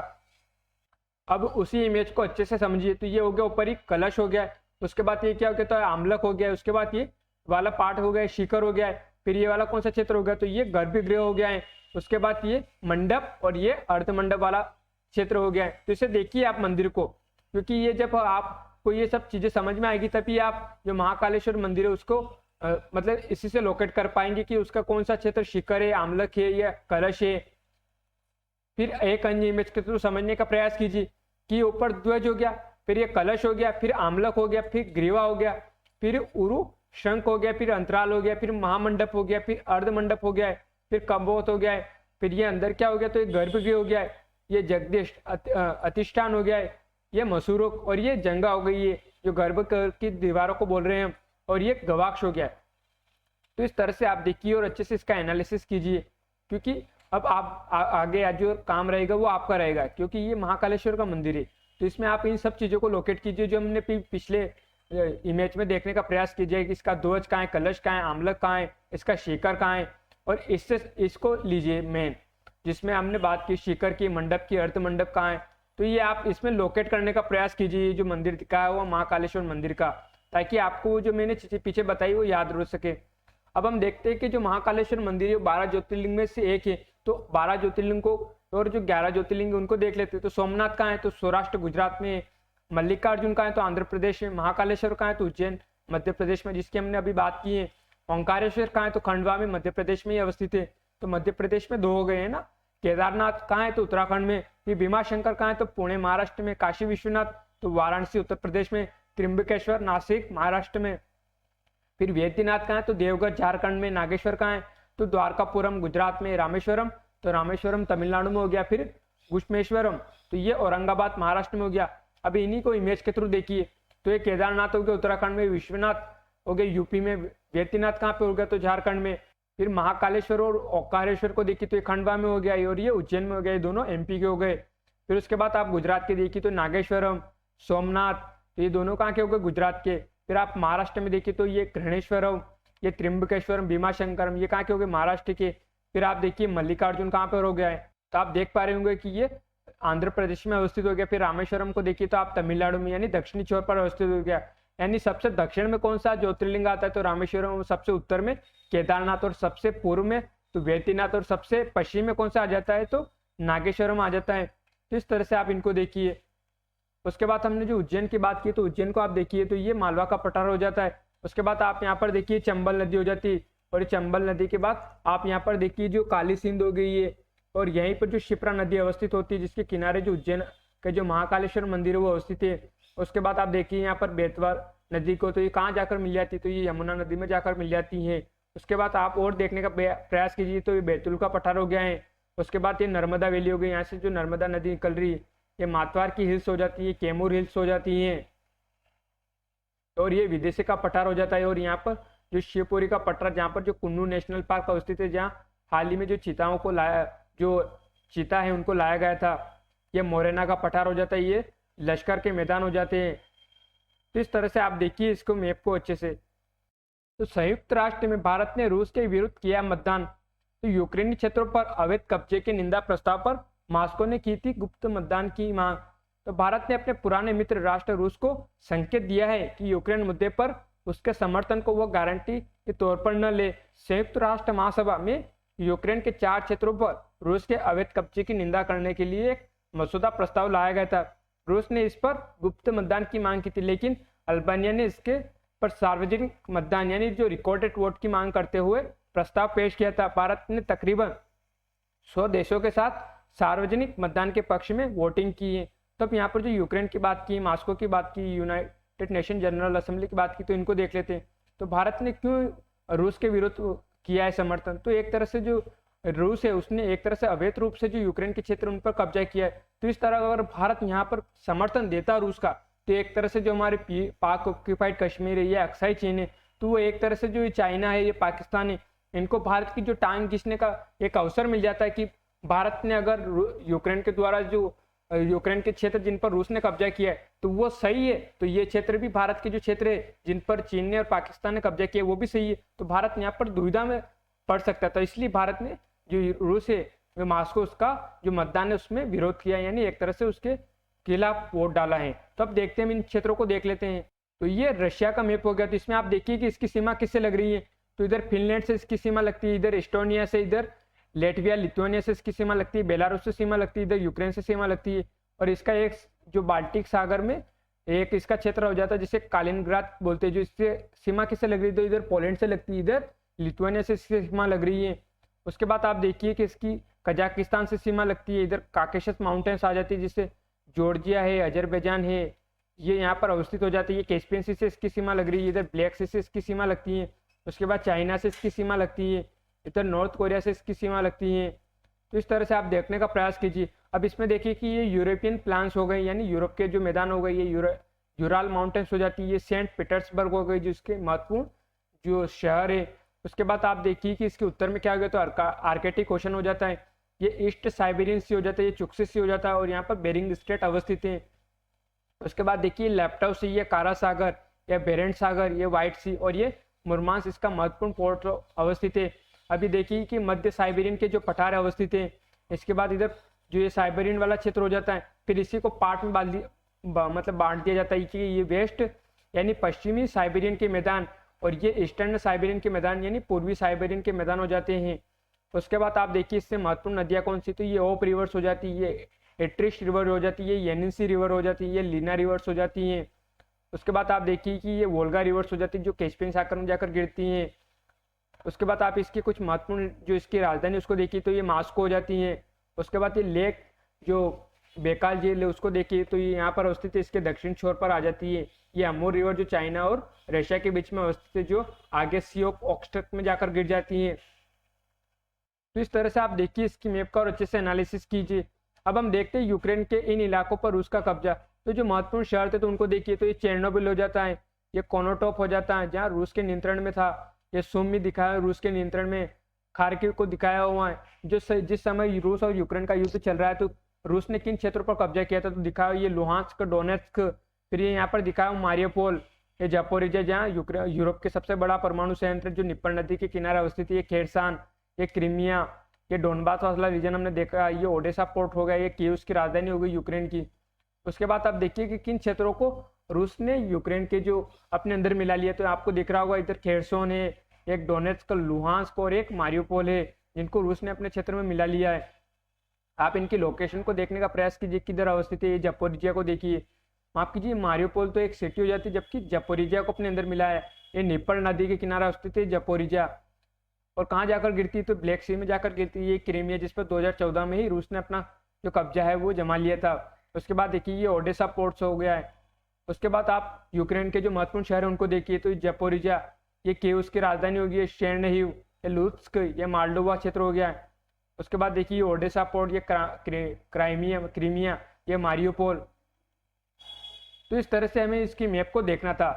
अब उसी इमेज को अच्छे से समझिए, तो ये हो गया ऊपर ही कलश हो गया, उसके बाद ये क्या हो गया, तो आमलक हो गया, उसके बाद ये वाला पार्ट हो गया शिखर हो गया है, फिर ये वाला कौन सा क्षेत्र हो गया, तो ये गर्भगृह हो गया है, उसके बाद ये मंडप और ये अर्ध मंडप वाला क्षेत्र हो गया है। तो इसे देखिए आप मंदिर को, क्योंकि ये जब आपको ये सब चीजें समझ में आएगी तभी आप जो महाकालेश्वर मंदिर है उसको मतलब इसी से लोकेट कर पाएंगे कि उसका कौन सा क्षेत्र शिखर है, आमलक है या कलश है। फिर एक अन्य इमेज के थ्रू समझने का प्रयास कीजिए कि ऊपर ध्वज हो गया, फिर ये कलश हो गया, फिर आमलक हो गया, फिर ग्रीवा हो गया, फिर उरु शंख हो गया, फिर अंतराल हो गया, फिर महामंडप हो गया, फिर अर्ध मंडप हो गया है, फिर कम्बोत हो गया है, फिर ये अंदर क्या हो गया, तो ये गर्भगृह हो गया है, ये जगदीश अधिष्ठान हो गया है, ये मसूरोक और ये जंगा हो गई है जो गर्भ की दीवारों को बोल रहे हैं, और ये गवाक्ष हो गया है। तो इस तरह से आप देखिए और अच्छे से इसका एनालिसिस कीजिए, क्योंकि अब आप आगे जो काम रहेगा वो आपका रहेगा, क्योंकि ये महाकालेश्वर का मंदिर है। तो इसमें आप इन सब चीज़ों को लोकेट कीजिए जो हमने पिछले इमेज में देखने का प्रयास कीजिए कि इसका ध्वज कहाँ है, कलश कहाँ है, आमलक कहाँ है, इसका शिखर कहाँ है, और इससे इसको लीजिए मेन जिसमें हमने बात की शिखर की, मंडप की, अर्ध मंडप कहाँ है। तो ये आप इसमें लोकेट करने का प्रयास कीजिए जो मंदिर दिखा है वो महाकालेश्वर मंदिर का, ताकि आपको जो मैंने पीछे बताई वो याद रह सके। अब हम देखते हैं कि जो महाकालेश्वर मंदिर है 12 ज्योतिर्लिंग में से एक है, तो 12 ज्योतिर्लिंग को और जो 11 ज्योतिर्लिंग उनको देख लेते हैं। तो सोमनाथ कहाँ है, तो सौराष्ट्र गुजरात में, मल्लिकार्जुन कहाँ है, तो आंध्र प्रदेश में, महाकालेश्वर कहाँ है, तो उज्जैन मध्य प्रदेश में, जिसकी हमने अभी बात की है। ओंकारेश्वर कहाँ है, तो खंडवा में मध्य प्रदेश में ही अवस्थित है, तो मध्य प्रदेश में 2 हो गए हैं ना। केदारनाथ कहाँ है, तो उत्तराखंड में, फिर भीमाशंकर कहाँ है, तो पुणे महाराष्ट्र में, काशी विश्वनाथ तो वाराणसी उत्तर प्रदेश में, त्र्यंबकेश्वर नासिक महाराष्ट्र में, फिर वैद्यनाथ कहाँ है, तो देवघर झारखंड में, नागेश्वर कहाँ है, तो द्वारकापुरम गुजरात में, रामेश्वरम तो रामेश्वरम तमिलनाडु में हो गया, फिर घुश्मेश्वरम तो ये औरंगाबाद महाराष्ट्र में हो गया। अब इन्हीं को इमेज के थ्रू देखिए, तो ये केदारनाथ हो गया उत्तराखंड में, विश्वनाथ हो गया यूपी में, वैद्यनाथ कहाँ पे हो गया, तो झारखंड में, फिर महाकालेश्वर और ओंकारेश्वर को देखिए तो ये खंडवा में हो गया, और ये उज्जैन में हो गया, ये दोनों एमपी के हो गए। फिर उसके बाद आप गुजरात के देखिए तो नागेश्वरम, सोमनाथ तो ये दोनों कहाँ के हो गए, गुजरात के। फिर आप महाराष्ट्र में देखिए तो ये ग्रहेश्वरम, ये त्र्यंबकेश्वरम, भीमाशंकरम ये कहाँ के हो गए, महाराष्ट्र के। फिर आप देखिए मल्लिकार्जुन कहाँ पर हो गया है, तो आप देख पा रहे होंगे कि ये आंध्र प्रदेश में अवस्थित हो गया। फिर रामेश्वरम को देखिए तो आप तमिलनाडु में यानी दक्षिणी छोर पर अवस्थित हो गया, यानी सबसे दक्षिण में कौन सा ज्योतिर्लिंग आता है, तो रामेश्वरम, सबसे उत्तर में केदारनाथ, और सबसे पूर्व में तो वैद्यनाथ, और सबसे पश्चिम में कौन सा आ जाता है, तो नागेश्वरम आ जाता है। तो इस तरह से आप इनको देखिए। उसके बाद हमने जो उज्जैन की बात की, तो उज्जैन को आप देखिए तो ये मालवा का पठार हो जाता है। उसके बाद आप यहाँ पर देखिए चंबल नदी हो जाती है, और चंबल नदी के बाद आप यहाँ पर देखिए जो काली सिंध हो गई है, और यहीं पर जो शिप्रा नदी अवस्थित होती है जिसके किनारे जो उज्जैन के जो महाकालेश्वर मंदिर है वो अवस्थित है। उसके बाद आप देखिए यहाँ पर बेतवा नदी को, तो ये कहाँ जाकर मिल जाती है, तो ये यमुना नदी में जाकर मिल जाती है। उसके बाद आप और देखने का प्रयास कीजिए तो ये बैतूल का पठार हो गया है। उसके बाद ये नर्मदा वैली हो गई, यहाँ से जो नर्मदा नदी निकल रही है, ये मातवार की हिल्स हो जाती है, कैमूर हिल्स हो जाती है, और ये विदेशी का पठार हो जाता है। और यहाँ पर जो शिवपुरी का पठार, जहाँ पर जो कुन्नू नेशनल पार्क अवस्थित है, जहाँ हाल ही में जो चीताओं को लाया, जो चीता है उनको लाया गया था, ये मोरेना का पठार हो जाता है, ये लश्कर के मैदान हो जाते हैं। तो इस तरह से आप देखिए इसको मैप को अच्छे से। तो संयुक्त राष्ट्र में भारत ने रूस के विरुद्ध किया मतदान, तो यूक्रेनी क्षेत्रों पर अवैध कब्जे के निंदा प्रस्ताव पर मॉस्को ने की थी गुप्त मतदान की मांग। तो भारत ने अपने पुराने मित्र राष्ट्र रूस को संकेत दिया है कि यूक्रेन मुद्दे पर उसके समर्थन को वो गारंटी के तौर पर न ले। संयुक्त राष्ट्र महासभा में यूक्रेन के 4 क्षेत्रों पर रूस के अवैध कब्जे की निंदा करने के लिए एक मसौदा प्रस्ताव लाया गया था। रूस ने इस पर गुप्त मतदान की मांग की थी, लेकिन अल्बानिया ने इसके पर सार्वजनिक मतदान यानी जो रिकॉर्डेड वोट की मांग करते हुए प्रस्ताव पेश किया था। भारत ने तकरीबन 100 देशों के साथ सार्वजनिक मतदान के पक्ष में वोटिंग की है। तो अब यहाँ पर जो यूक्रेन की बात की, मॉस्को की बात की, यूनाइटेड नेशन जनरल असेंबली की बात की, तो इनको देख लेते हैं। तो भारत ने क्यों रूस के विरुद्ध किया है समर्थन? तो एक तरह से जो रूस है उसने एक तरह से अवैध रूप से जो यूक्रेन के क्षेत्र उन पर कब्जा किया है। तो इस तरह अगर भारत यहाँ पर समर्थन देता रूस का, तो एक तरह से जो हमारे पाक ऑक्यूपाइड कश्मीर है, ये अक्साई चीन है, तो वो एक तरह से जो चाइना है, ये पाकिस्तान है, इनको भारत की जो टांग खींचने का एक अवसर मिल जाता है कि भारत ने अगर यूक्रेन के द्वारा जो यूक्रेन के क्षेत्र जिन पर रूस ने कब्जा किया है तो वो सही है, तो ये क्षेत्र भी भारत के जो क्षेत्र है जिन पर चीन ने और पाकिस्तान ने कब्जा किया वो भी सही है। तो भारत यहाँ पर दुविधा में पड़ सकता था, इसलिए भारत ने जो रूस है मॉस्को उसका जो मतदान है उसमें विरोध किया, यानी एक तरह से उसके खिलाफ वोट डाला है। तो अब देखते हैं, इन क्षेत्रों को देख लेते हैं। तो ये रशिया का मैप हो गया। तो इसमें आप देखिए कि इसकी सीमा किससे लग रही है। तो इधर फिनलैंड से इसकी सीमा लगती है, इधर एस्टोनिया से, इधर लेटविया लिथुआनिया से इसकी सीमा लगती है, बेलारूस से सीमा लगती है, इधर यूक्रेन से सीमा लगती है। और इसका एक जो बाल्टिक सागर में एक इसका क्षेत्र हो जाता है जिसे कालिनग्राद बोलते हैं। जो इससे सीमा किससे लग रही है, तो इधर पोलैंड से लगती है, इधर लिथुआनिया से इसकी सीमा लग रही है। उसके बाद आप देखिए कि इसकी कजाकिस्तान से सीमा लगती है, इधर काकेशस माउंटेन्स आ जाती है जिससे जॉर्जिया है, अजरबैजान है, ये यहाँ पर अवस्थित हो जाती है। कैस्पियन सी से इसकी सीमा लग रही है, इधर ब्लैक सी से इसकी सीमा लगती है। उसके बाद चाइना से इसकी सीमा लगती है, इधर नॉर्थ कोरिया से इसकी सीमा लगती है। तो इस तरह से आप देखने का प्रयास कीजिए। अब इसमें देखिए कि ये यूरोपियन प्लान्स हो गए, यानी यूरोप के जो मैदान हो गए, ये यूराल माउंटेन्स हो जाती है, ये सेंट पीटर्सबर्ग हो गई जिसके महत्वपूर्ण जो शहर है। उसके बाद आप देखिए कि इसके उत्तर में क्या हो गया, तो आर्कटिक ओशन हो जाता है, ये ईस्ट साइबेरियन सी हो जाता है, ये चुक्सिस सी हो जाता है, और यहाँ पर बेरिंग स्ट्रेट अवस्थित है। उसके बाद देखिए लैप्टाउ सी, ये कारा सागर, ये बेरेंट सागर, ये व्हाइट सी, और ये मुरमांस इसका महत्वपूर्ण पोर्ट अवस्थित है। अभी देखिए कि मध्य साइबेरियन के जो पठार अवस्थित है। इसके बाद इधर जो ये साइबेरियन वाला क्षेत्र हो जाता है, फिर इसी को पार्ट में बांट दिया जाता है कि ये वेस्ट यानी पश्चिमी साइबेरियन के मैदान, और ये ईस्टर्न साइबेरियन के मैदान यानी पूर्वी साइबेरियन के मैदान हो जाते हैं। उसके बाद आप देखिए इससे महत्वपूर्ण नदियाँ कौन सी, तो ये ओप रिवर्स हो जाती है, ये एट्रिश रिवर हो जाती है, येनिसी रिवर हो जाती है, ये लीना रिवर्स हो जाती है। उसके बाद आप देखिए कि ये वोल्गा रिवर्स हो जाती है जो कैस्पियन सागर में जाकर गिरती हैं। उसके बाद आप इसकी कुछ महत्वपूर्ण जो इसकी राजधानी उसको देखिए, तो ये मॉस्को हो जाती है। उसके बाद ये लेक जो बेकाल झील है उसको देखिए, तो ये यहाँ पर अवस्थित है, इसके दक्षिण छोर पर आ जाती है। ये अमूर रिवर जो चाइना और रशिया के बीच में अवस्थित है, जो आगे सी ऑफ ऑक्सटक में जाकर गिर जाती है। तो इस तरह से आप देखिए इसकी मैप का और अच्छे से एनालिसिस कीजिए। अब हम देखते हैं यूक्रेन के इन इलाकों पर रूस का कब्जा। तो जो महत्वपूर्ण शहर थे तो उनको देखिए, तो ये चेरनोबिल हो जाता है, ये कोनोटॉप हो जाता है जहाँ रूस के नियंत्रण में था, ये सुमी दिखाया रूस के नियंत्रण में, खार्किव को दिखाया हुआ है। जिस समय रूस और यूक्रेन का युद्ध चल रहा है तो रूस ने किन क्षेत्रों पर कब्जा किया था, तो दिखाया ये लुहांस्क, डोनेट्स्क, फिर ये यहाँ पर दिखाया मारियोपोल, ये जापोरिजा जहाँ यूरोप के सबसे बड़ा परमाणु संयंत्र जो निप्पर नदी के किनारे अवस्थित है, ये खेरसान, ये क्रीमिया, ये डोनबास वाला रीजन हमने देखा, ये ओडेसा पोर्ट हो गया, ये कीव की राजधानी हो गई यूक्रेन की। उसके बाद आप देखिए कि किन क्षेत्रों को रूस ने यूक्रेन के जो अपने अंदर मिला लिया, तो आपको दिख रहा होगा इधर खेरसोन है, एक डोनेट्स्क, लुहांस्क और एक मारियोपोल है जिनको रूस ने अपने क्षेत्र में मिला लिया है। आप इनकी लोकेशन को देखने का प्रयास कीजिए किधर अवस्थित है। ये जापोरिजिया को देखिए, माफ कीजिए मारियोपोल तो एक सिटी हो जाती है जबकि जापोरिजिया को अपने अंदर मिला है। ये निप्पर नदी के किनारे अवस्थित है जापोरिजिया, और कहाँ जाकर गिरती है, तो ब्लैक सी में जाकर गिरती है। ये क्रीमिया जिस पर 2014 में ही रूस ने अपना जो कब्जा है वो जमा लिया था। उसके बाद देखिए ये ओडेसा पोर्ट्स हो गया है। उसके बाद आप यूक्रेन के जो महत्वपूर्ण शहर है उनको देखिए, तो जापोरिजिया, ये कीव की राजधानी होगी, ये शेरनिहिव, ये लुत्स्क, ये माल्डोवा क्षेत्र हो गया है। उसके बाद देखिए ओडेसा पोर्ट, ये क्रीमिया, ये मारियोपोल। तो इस तरह से हमें इसकी मैप को देखना था।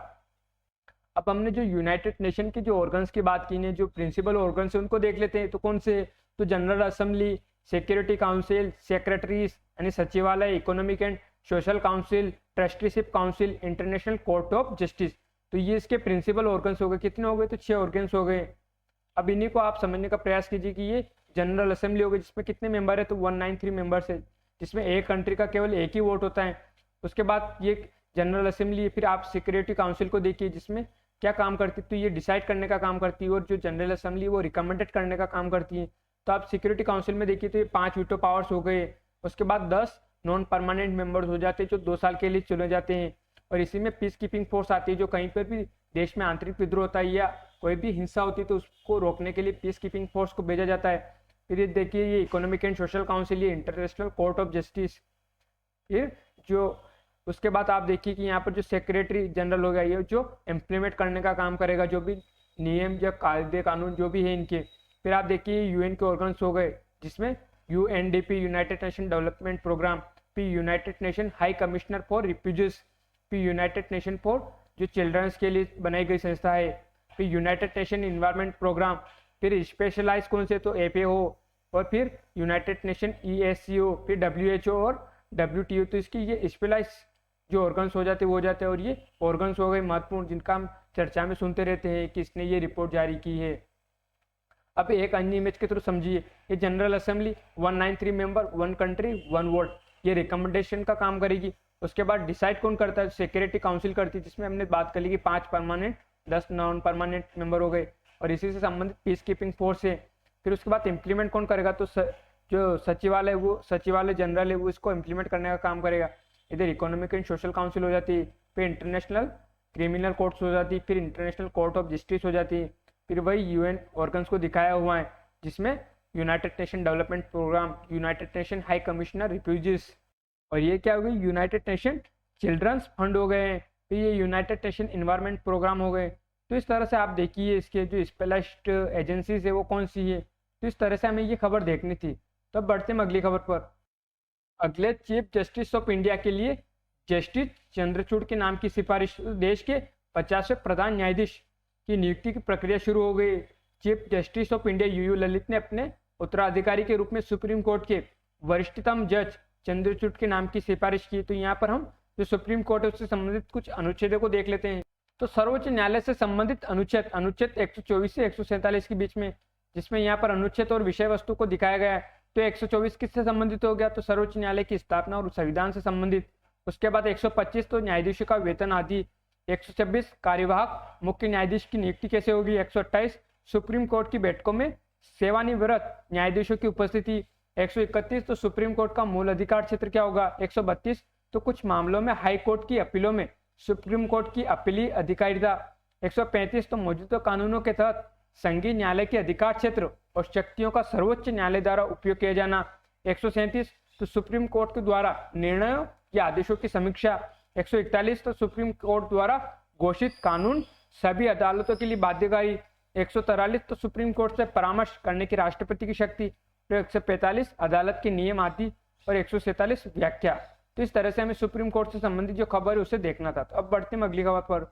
अब हमने जो यूनाइटेड नेशन के जो ऑर्गन्स की बात की है, जो प्रिंसिपल ऑर्गन्स है उनको देख लेते हैं। तो कौन से, तो general assembly, security council, secretaries यानी सचिवालय, economic and social council, trusteeship council, international court of justice. तो ये इसके प्रिंसिपल ऑर्गन्स हो गए। कितने हो गए, तो 6 ऑर्गन्स हो गए। अब इन्हीं को आप समझने का प्रयास कीजिए कि ये जनरल असेंबली हो गई जिसमें कितने मेंबर है, तो 193 मेंबर्स है, जिसमें एक कंट्री का केवल एक ही वोट होता है। उसके बाद ये जनरल असेंबली, फिर आप सिक्योरिटी काउंसिल को देखिए जिसमें क्या काम करती है, तो ये डिसाइड करने का काम करती है, और जो जनरल असेंबली वो रिकमेंडेड करने का काम करती है। तो आप सिक्योरिटी काउंसिल में देखिए तो ये 5 वीटो पावर्स हो गए। उसके बाद 10 नॉन परमानेंट मेंबर्स हो जाते हैं जो 2 साल के लिए चुने जाते हैं, और इसी में पीस कीपिंग फोर्स आती है, जो कहीं पर भी देश में आंतरिक विद्रोह होता है या कोई भी हिंसा होती है तो उसको रोकने के लिए पीस कीपिंग फोर्स को भेजा जाता है। फिर ये देखिए ये इकोनॉमिक एंड सोशल काउंसिल, ये इंटरनेशनल कोर्ट ऑफ जस्टिस। फिर जो उसके बाद आप देखिए कि यहाँ पर जो सेक्रेटरी जनरल हो गया, ये जो इम्प्लीमेंट करने का काम करेगा, जो भी नियम या कायदे कानून जो भी है इनके। फिर आप देखिए यूएन के ऑर्गन्स हो गए जिसमें UNDP, United Nation development Programme, फिर United Nation high Commissioner for Refugees, फिर यूनाइटेड नेशन फॉर जो चिल्ड्रंस के लिए बनाई गई संस्था है, फिर यूनाइटेड नेशन इन्वायरमेंट प्रोग्राम, फिर स्पेशलाइज कौन से तो एफएओ, और फिर यूनाइटेड नेशन ईएससीओ, फिर डब्ल्यूएचओ और डब्ल्यूटीओ। तो इसकी ये स्पेशलाइज जो ऑर्गन्स हो जाते हैं वो हो जाते हैं, और ये ऑर्गन्स हो गए महत्वपूर्ण जिनका हम चर्चा में सुनते रहते हैं कि इसने ये रिपोर्ट जारी की है। अब एक अन्य इमेज के थ्रू समझिए, ये general assembly 193 member, 1 country 1 vote, ये रिकमेंडेशन का काम करेगी। उसके बाद डिसाइड कौन करता है, सिक्योरिटी काउंसिल करती है, जिसमें हमने बात कर ली कि 5 परमानेंट 10 नॉन परमानेंट मेंबर हो गए, और इसी से संबंधित पीस कीपिंग फोर्स है। फिर उसके बाद इम्प्लीमेंट कौन करेगा, तो जो सचिवालय, वो सचिवालय जनरल है वो इसको इम्प्लीमेंट करने का काम करेगा। इधर इकोनॉमिक एंड सोशल काउंसिल हो जाती है, फिर इंटरनेशनल क्रिमिनल कोर्ट्स हो जाती है, फिर इंटरनेशनल कोर्ट ऑफ जस्टिस हो जाती है, फिर वही यूएन ऑर्गन्स को दिखाया हुआ है जिसमें United Nation development programme, United Nation high commissioner refugees, और ये क्या हो गई यूनाइटेड नेशन चिल्ड्रंस फंड हो गए हैं, फिर ये यूनाइटेड नेशन इन्वायरमेंट प्रोग्राम हो गए। तो इस तरह से आप देखिए इसके जो स्पेशलाइज्ड एजेंसीज है वो कौन सी है। तो इस तरह से हमें ये खबर देखनी थी। तो अब बढ़ते हैं अगली खबर पर। अगले चीफ जस्टिस ऑफ इंडिया के लिए जस्टिस चंद्रचूड़ के नाम की सिफारिश, देश के 50वें प्रधान न्यायाधीश की नियुक्ति की प्रक्रिया शुरू हो गई। Chief justice of India U U Lalit ने अपने उत्तराधिकारी के रूप में सुप्रीम कोर्ट के वरिष्ठतम जज चंद्रचूड़ के नाम की सिफारिश की। तो यहाँ पर हम जो सुप्रीम कोर्ट है उससे संबंधित कुछ अनुच्छेदों को देख लेते हैं। तो सर्वोच्च न्यायालय से संबंधित अनुच्छेद 124 से 147 के बीच में, जिसमें यहाँ पर अनुच्छेद और विषय वस्तु को दिखाया गया है। तो 124 किससे संबंधित हो गया, तो सर्वोच्च न्यायालय की स्थापना और संविधान से संबंधित। उसके बाद 125 तो न्यायाधीशों का वेतन आदि, 126 कार्यवाहक मुख्य न्यायाधीश की नियुक्ति कैसे होगी, 128 सुप्रीम कोर्ट की बैठकों में सेवानिवृत्त न्यायाधीशों की उपस्थिति, 131 तो सुप्रीम कोर्ट का मूल अधिकार क्षेत्र क्या होगा, 132 तो कुछ मामलों में हाई कोर्ट की अपीलों में सुप्रीम कोर्ट की अपीली अधिकारिता, 135 तो मौजूदा कानूनों के तहत संघीय न्यायालय के अधिकार क्षेत्र और शक्तियों का सर्वोच्च न्यायालय द्वारा उपयोग किया जाना, 137 तो सुप्रीम कोर्ट के द्वारा निर्णयों या आदेशों की समीक्षा, 141 तो सुप्रीम कोर्ट द्वारा घोषित कानून सभी अदालतों के लिए बाध्यकारी, 143 तो सुप्रीम कोर्ट से परामर्श करने की राष्ट्रपति की शक्ति, तो 145 अदालत के नियम आदि, और 147 व्याख्या। तो इस तरह से हमें सुप्रीम कोर्ट से संबंधित जो खबर है उसे देखना था। तो अब बढ़ते हैं अगली खबर पर।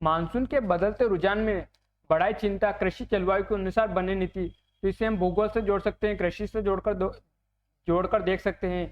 मानसून के बदलते रुझान में बढ़ाई चिंता, कृषि जलवायु के अनुसार बने नीति। तो इसे हम भूगोल से जोड़ सकते हैं, कृषि से जोड़कर देख सकते हैं।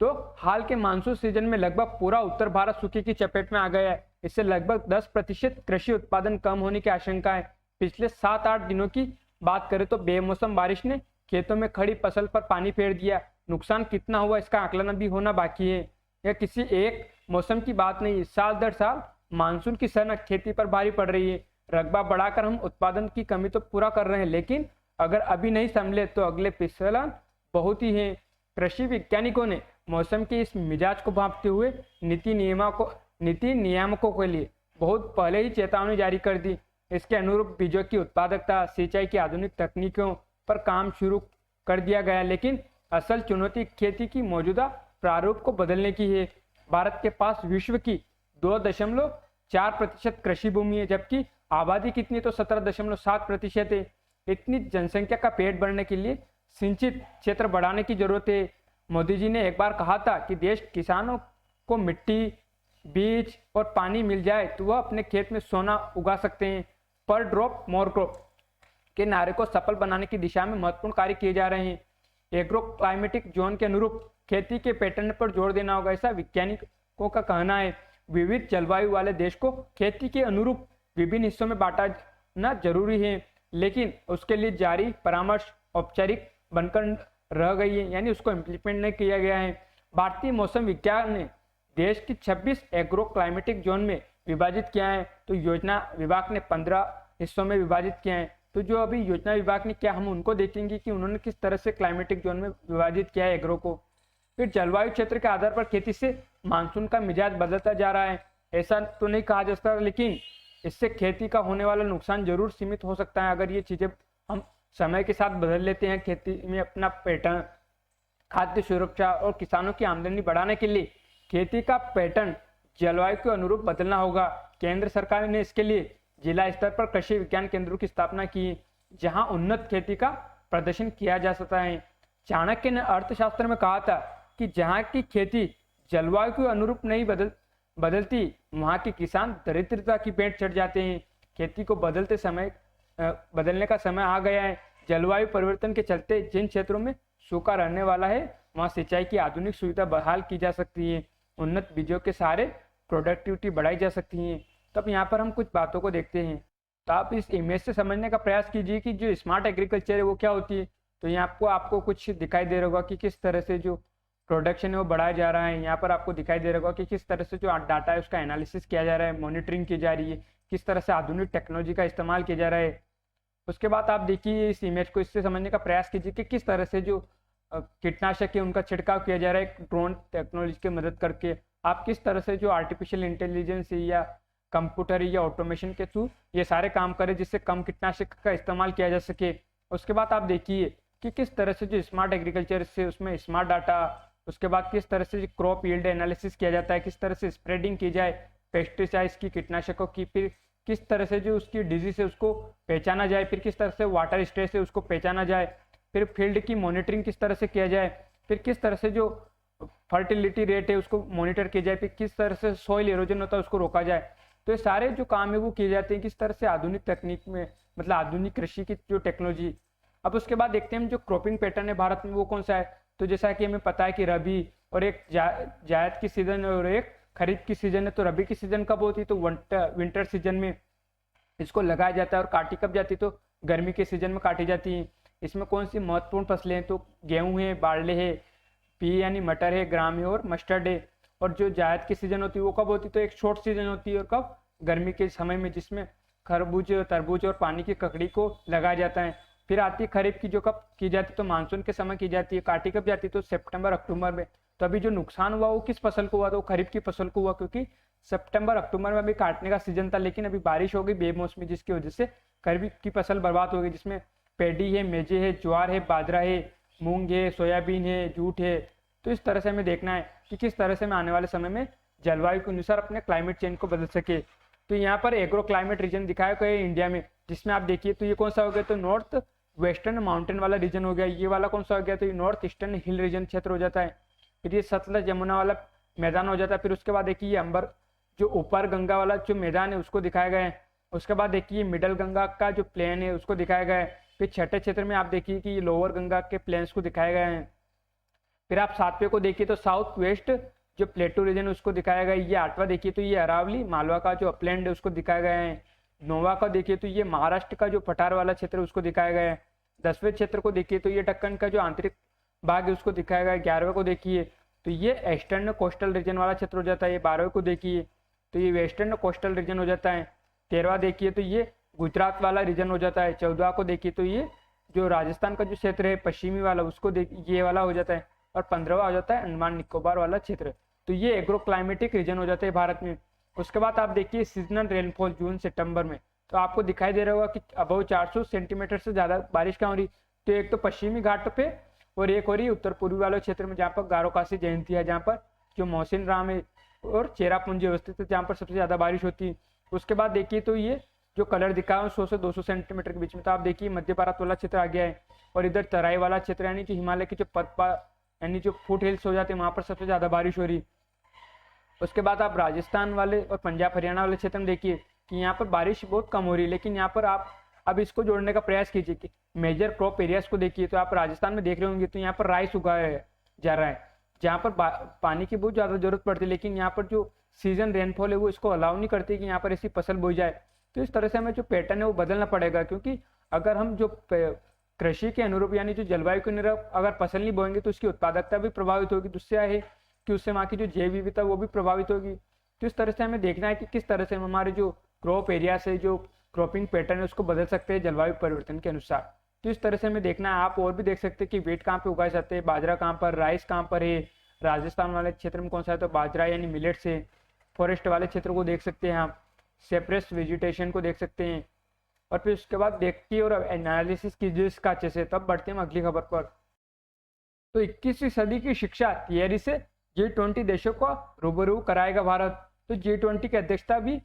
तो हाल के मानसून सीजन में लगभग पूरा उत्तर भारत सूखे की चपेट में आ गया है। इससे लगभग 10% कृषि उत्पादन कम होने की आशंका है। पिछले 7-8 दिनों की बात करें तो बेमौसम बारिश ने खेतों में खड़ी फसल पर पानी फेर दिया। नुकसान कितना हुआ इसका आकलन अभी होना बाकी है। यह किसी एक मौसम की बात नहीं, साल दर साल मानसून की सनक खेती पर भारी पड़ रही है। रकबा बढ़ाकर हम उत्पादन की कमी तो पूरा कर रहे हैं, लेकिन अगर अभी नहीं संभले तो अगले फिसलन बहुत ही है। कृषि वैज्ञानिकों ने मौसम के इस मिजाज को भांपते हुए नीति नियामकों के लिए बहुत पहले ही चेतावनी जारी कर दी। इसके अनुरूप बीजों की उत्पादकता, सिंचाई की आधुनिक तकनीकों पर काम शुरू कर दिया गया, लेकिन असल चुनौती खेती की मौजूदा प्रारूप को बदलने की है। भारत के पास विश्व की 2.4% कृषि भूमि है, जबकि आबादी कितनी तो 17.7% है। इतनी जनसंख्या का पेट भरने के लिए सिंचित क्षेत्र बढ़ाने की जरूरत है। मोदी जी ने एक बार कहा था कि देश किसानों को मिट्टी, बीज और पानी मिल जाए तो वह अपने खेत में सोना उगा सकते हैं। पर ड्रॉप मोर क्रॉप के नारे को सफल बनाने की दिशा में महत्वपूर्ण कार्य किए जा रहे हैं। एग्रो क्लाइमेटिक जोन के अनुरूप खेती के पैटर्न पर जोर देना होगा, ऐसा वैज्ञानिकों का कहना है। विविध जलवायु वाले देश को खेती के अनुरूप विभिन्न हिस्सों में बांटना जरूरी है, लेकिन उसके लिए जारी परामर्श औपचारिक बनकर रह गई है, यानी उसको इम्प्लीमेंट नहीं किया गया है। भारतीय मौसम विज्ञान ने देश की 26 एग्रो क्लाइमेटिक जोन में विभाजित किया है। तो योजना विभाग ने 15 हिस्सों में विभाजित किया है। तो जो अभी योजना विभाग ने किया, हम उनको देखेंगे कि उन्होंने किस तरह से क्लाइमेटिक जोन में विभाजित किया है एग्रो को। फिर जलवायु क्षेत्र के आधार पर खेती से मानसून का मिजाज बदलता जा रहा है, ऐसा तो नहीं कहा जा सकता, लेकिन इससे खेती का होने वाला नुकसान जरूर सीमित हो सकता है अगर ये चीजें हम समय के साथ बदल लेते हैं। खेती में अपना पैटर्न, खाद्य सुरक्षा और किसानों की आमदनी बढ़ाने के लिए खेती का पैटर्न जलवायु के अनुरूप बदलना होगा। केंद्र सरकार ने इसके लिए जिला स्तर पर कृषि विज्ञान केंद्रों की स्थापना की, जहां उन्नत खेती का प्रदर्शन किया जा सकता है। चाणक्य ने अर्थशास्त्र में कहा था कि जहां की खेती जलवायु के अनुरूप नहीं बदलती, वहां के किसान दरिद्रता की भेंट चढ़ जाते हैं। खेती को बदलने का समय आ गया है। जलवायु परिवर्तन के चलते जिन क्षेत्रों में सूखा रहने वाला है, वहां सिंचाई की आधुनिक सुविधा बहाल की जा सकती है। उन्नत बीजों के सहारे प्रोडक्टिविटी बढ़ाई जा सकती है। तब यहाँ पर हम कुछ बातों को देखते हैं। तो आप इस इमेज से समझने का प्रयास कीजिए कि जो स्मार्ट एग्रीकल्चर है वो क्या होती है। तो यहाँ आपको कुछ दिखाई दे रहा होगा कि किस तरह से जो प्रोडक्शन है वो बढ़ाया जा रहा है। यहाँ पर आपको दिखाई दे रहा होगा कि किस तरह से जो डाटा है उसका एनालिसिस किया जा रहा है, मॉनिटरिंग की जा रही है, किस तरह से आधुनिक टेक्नोलॉजी का इस्तेमाल किया जा रहा है। उसके बाद आप देखिए इस इमेज को, इससे समझने का प्रयास कीजिए कि किस तरह से जो कीटनाशक है उनका छिड़काव किया जा रहा है ड्रोन टेक्नोलॉजी की मदद करके। आप किस तरह से जो आर्टिफिशियल इंटेलिजेंस या कंप्यूटर या ऑटोमेशन के थ्रू ये सारे काम करें जिससे कम कीटनाशक का इस्तेमाल किया जा सके। उसके बाद आप देखिए कि किस तरह से जो स्मार्ट एग्रीकल्चर से उसमें स्मार्ट डाटा, उसके बाद किस तरह से क्रॉप यील्ड एनालिसिस किया जाता है, किस तरह से स्प्रेडिंग की जाए पेस्टिसाइड्स की, कीटनाशकों की, फिर किस तरह से जो उसकी डिजीज है उसको पहचाना जाए, फिर किस तरह से वाटर स्ट्रेस है उसको पहचाना जाए, फिर फील्ड की मॉनिटरिंग किस तरह से किया जाए, फिर किस तरह से जो फर्टिलिटी रेट है उसको मॉनिटर किया जाए, फिर किस तरह से सॉइल इरोजन होता है उसको रोका जाए। तो ये सारे जो काम है वो किए जाते हैं किस तरह से आधुनिक तकनीक में, मतलब आधुनिक कृषि की जो टेक्नोलॉजी। अब उसके बाद देखते हैं जो क्रॉपिंग पैटर्न है भारत में वो कौन सा है। तो जैसा कि हमें पता है कि रबी और एक जायद की सीजन और एक खरीफ की सीजन है। तो रबी की सीजन कब होती है, तो विंटर सीजन में इसको लगाया जाता है। और काटी कब जाती है, तो गर्मी के सीजन में काटी जाती है। इसमें कौन सी महत्वपूर्ण फसलें हैं, तो गेहूं है, बारले है, पी यानी मटर है, ग्राम है और मस्टर्ड है। और जो जायद की सीजन होती है वो कब होती है, तो एक शॉर्ट सीजन होती है और कब, गर्मी के समय में, जिसमें खरबूज, तरबूज और पानी की ककड़ी को लगाया जाता है। फिर आती है खरीफ की, जो कब की जाती है, तो मानसून के समय की जाती है। काटी कब जाती है, तो सितंबर अक्टूबर में। तो अभी जो नुकसान हुआ वो किस फसल को हुआ, तो खरीफ की फसल को हुआ, क्योंकि सितंबर अक्टूबर में अभी काटने का सीजन था, लेकिन अभी बारिश हो गई बेमौसमी, जिसकी वजह से खरीफ की फसल बर्बाद हो गई, जिसमें पैडी है, मेजे है, ज्वार है, बाजरा है, मूंग है, सोयाबीन है, जूट है। तो इस तरह से हमें देखना है कि किस तरह से हमें आने वाले समय में जलवायु के अनुसार अपने क्लाइमेट चेंज को बदल सके। तो यहाँ पर एग्रो क्लाइमेट रीजन दिखाया गया है इंडिया में, जिसमें आप देखिए तो ये कौन सा हो गया, तो नॉर्थ वेस्टर्न माउंटेन वाला रीजन हो गया। ये वाला कौन सा हो गया, तो ये नॉर्थ ईस्टर्न हिल रीजन क्षेत्र हो जाता है। फिर ये सतलज यमुना वाला मैदान हो जाता है। फिर उसके बाद देखिए ये अंबर जो ऊपर गंगा वाला जो मैदान है उसको दिखाया गया है। उसके बाद देखिए मिडल गंगा का जो प्लेन है उसको दिखाया गया है। फिर छठे क्षेत्र में आप देखिए कि ये लोअर गंगा के प्लेन्स को दिखाया गया है। फिर आप सातवें को देखिए तो साउथ वेस्ट जो प्लेटू रीजन उसको दिखाया गया है। ये आठवां देखिए तो ये अरावली मालवा का जो अपलैंड है उसको दिखाया गया है। नौवां का देखिए तो ये महाराष्ट्र का जो पठार वाला क्षेत्र है उसको दिखाया गया है। 10वें क्षेत्र को देखिए तो ये दक्कन का जो आंतरिक भाग है उसको दिखाया गया है। 11वें को देखिए तो ये ईस्टर्न कोस्टल रीजन वाला क्षेत्र हो जाता है। ये 12वें को देखिए तो ये वेस्टर्न कोस्टल रीजन हो जाता है। 13वां देखिए तो ये गुजरात वाला रीजन हो जाता है। 14वां को देखिए तो ये जो राजस्थान का जो क्षेत्र है पश्चिमी वाला उसको ये वाला हो जाता है। और 15वां हो जाता है अंडमान निकोबार वाला क्षेत्र। तो ये एग्रो क्लाइमेटिक रीजन हो जाते हैं भारत में। उसके बाद आप देखिए सीजनल रेनफॉल जून सितंबर में, तो आपको दिखाई दे रहा होगा कि अबव 400 सेंटीमीटर से ज़्यादा बारिश कहाँ हो रही। तो एक तो पश्चिमी घाट पे और एक हो रही उत्तर पूर्वी वाले क्षेत्र में, जहाँ पर गारो खासी जयंती है, जहाँ पर जो मोहसिन राम है और चेरापूंजी अवस्थित है, जहाँ पर सबसे ज़्यादा बारिश होती है। उसके बाद देखिए तो ये जो कलर दिखा है 100 से 200 सेंटीमीटर के बीच में। तो आप देखिए मध्य भारत वाला क्षेत्र आ गया है। और इधर तराई वाला क्षेत्र यानी जो हिमालय के जो यानी जो फुट हिल्स हो जाते हैं वहाँ पर सबसे ज़्यादा बारिश हो रही। उसके बाद आप राजस्थान वाले और पंजाब हरियाणा वाले क्षेत्र में देखिए कि यहाँ पर बारिश बहुत कम हो रही है। लेकिन यहाँ पर आप अब इसको जोड़ने का प्रयास कीजिए कि मेजर क्रॉप एरियाज को देखिए। तो आप राजस्थान में देख रहे होंगे तो यहाँ पर राइस उगाया जा रहा है, जहाँ पर पानी की बहुत ज़्यादा जरूरत पड़ती है। लेकिन यहाँ पर जो सीजन रेनफॉल है वो इसको अलाउ नहीं करती कि यहाँ पर ऐसी फसल बोई जाए। तो इस तरह से हमें जो पैटर्न है वो बदलना पड़ेगा, क्योंकि अगर हम जो कृषि के अनुरूप यानी जो जलवायु के अनुरूप अगर फसल नहीं बोएंगे तो उसकी उत्पादकता भी प्रभावित होगी। दूसरा है कि उससे वहाँ की जो जैव विविधता वो भी प्रभावित होगी। तो इस तरह से हमें देखना है कि किस तरह से हम हमारे जो क्रॉप एरिया से जो क्रॉपिंग पैटर्न है उसको बदल सकते हैं जलवायु परिवर्तन के अनुसार। तो इस तरह से हमें देखना है। आप और भी देख सकते हैं कि वेट कहाँ पे उगाए जाते हैं, बाजरा कहाँ पर, राइस कहाँ पर है, राजस्थान वाले क्षेत्र में कौन सा है तो बाजरा यानी मिलेट से, फॉरेस्ट वाले क्षेत्र को देख सकते हैं आप, सेपरेस वेजिटेशन को देख सकते हैं। और फिर उसके बाद देखिए और एनालिसिस कीजिए इसका अच्छे से। तब बढ़ते हैं अगली खबर पर। तो 21वीं सदी की शिक्षा थियरी से G20 देशों को रूबरू कराएगा भारत। तो G20 की अध्यक्षता भी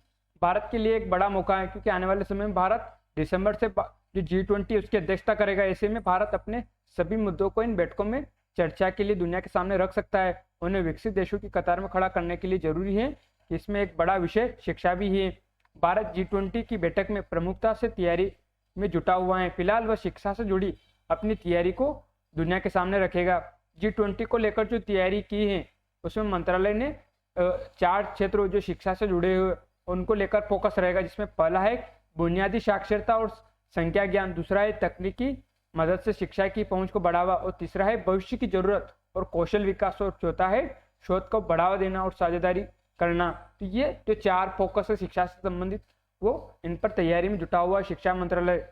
भारत के लिए एक बड़ा मौका है, क्योंकि आने वाले समय में भारत दिसंबर से जो G20 उसकी अध्यक्षता करेगा। ऐसे में भारत अपने सभी मुद्दों को इन बैठकों में चर्चा के लिए दुनिया के सामने रख सकता है। उन्हें विकसित देशों की कतार में खड़ा करने के लिए जरूरी है कि इसमें एक बड़ा विषय शिक्षा भी है। भारत G20 की बैठक में प्रमुखता से तैयारी में जुटा हुआ है। फिलहाल वह शिक्षा से जुड़ी अपनी तैयारी को दुनिया के सामने रखेगा। G20 को लेकर जो तैयारी की है उसमें मंत्रालय ने 4 क्षेत्रों जो शिक्षा से जुड़े हुए उनको लेकर फोकस रहेगा, जिसमें पहला है बुनियादी साक्षरता और संख्या ज्ञान, दूसरा है तकनीकी मदद से शिक्षा की पहुंच को बढ़ावा, और तीसरा है भविष्य की जरूरत और कौशल विकास, और चौथा है शोध को बढ़ावा देना और साझेदारी करना। तो ये जो 4 फोकस है शिक्षा से संबंधित वो इन पर तैयारी में जुटा हुआ शिक्षा मंत्रालय।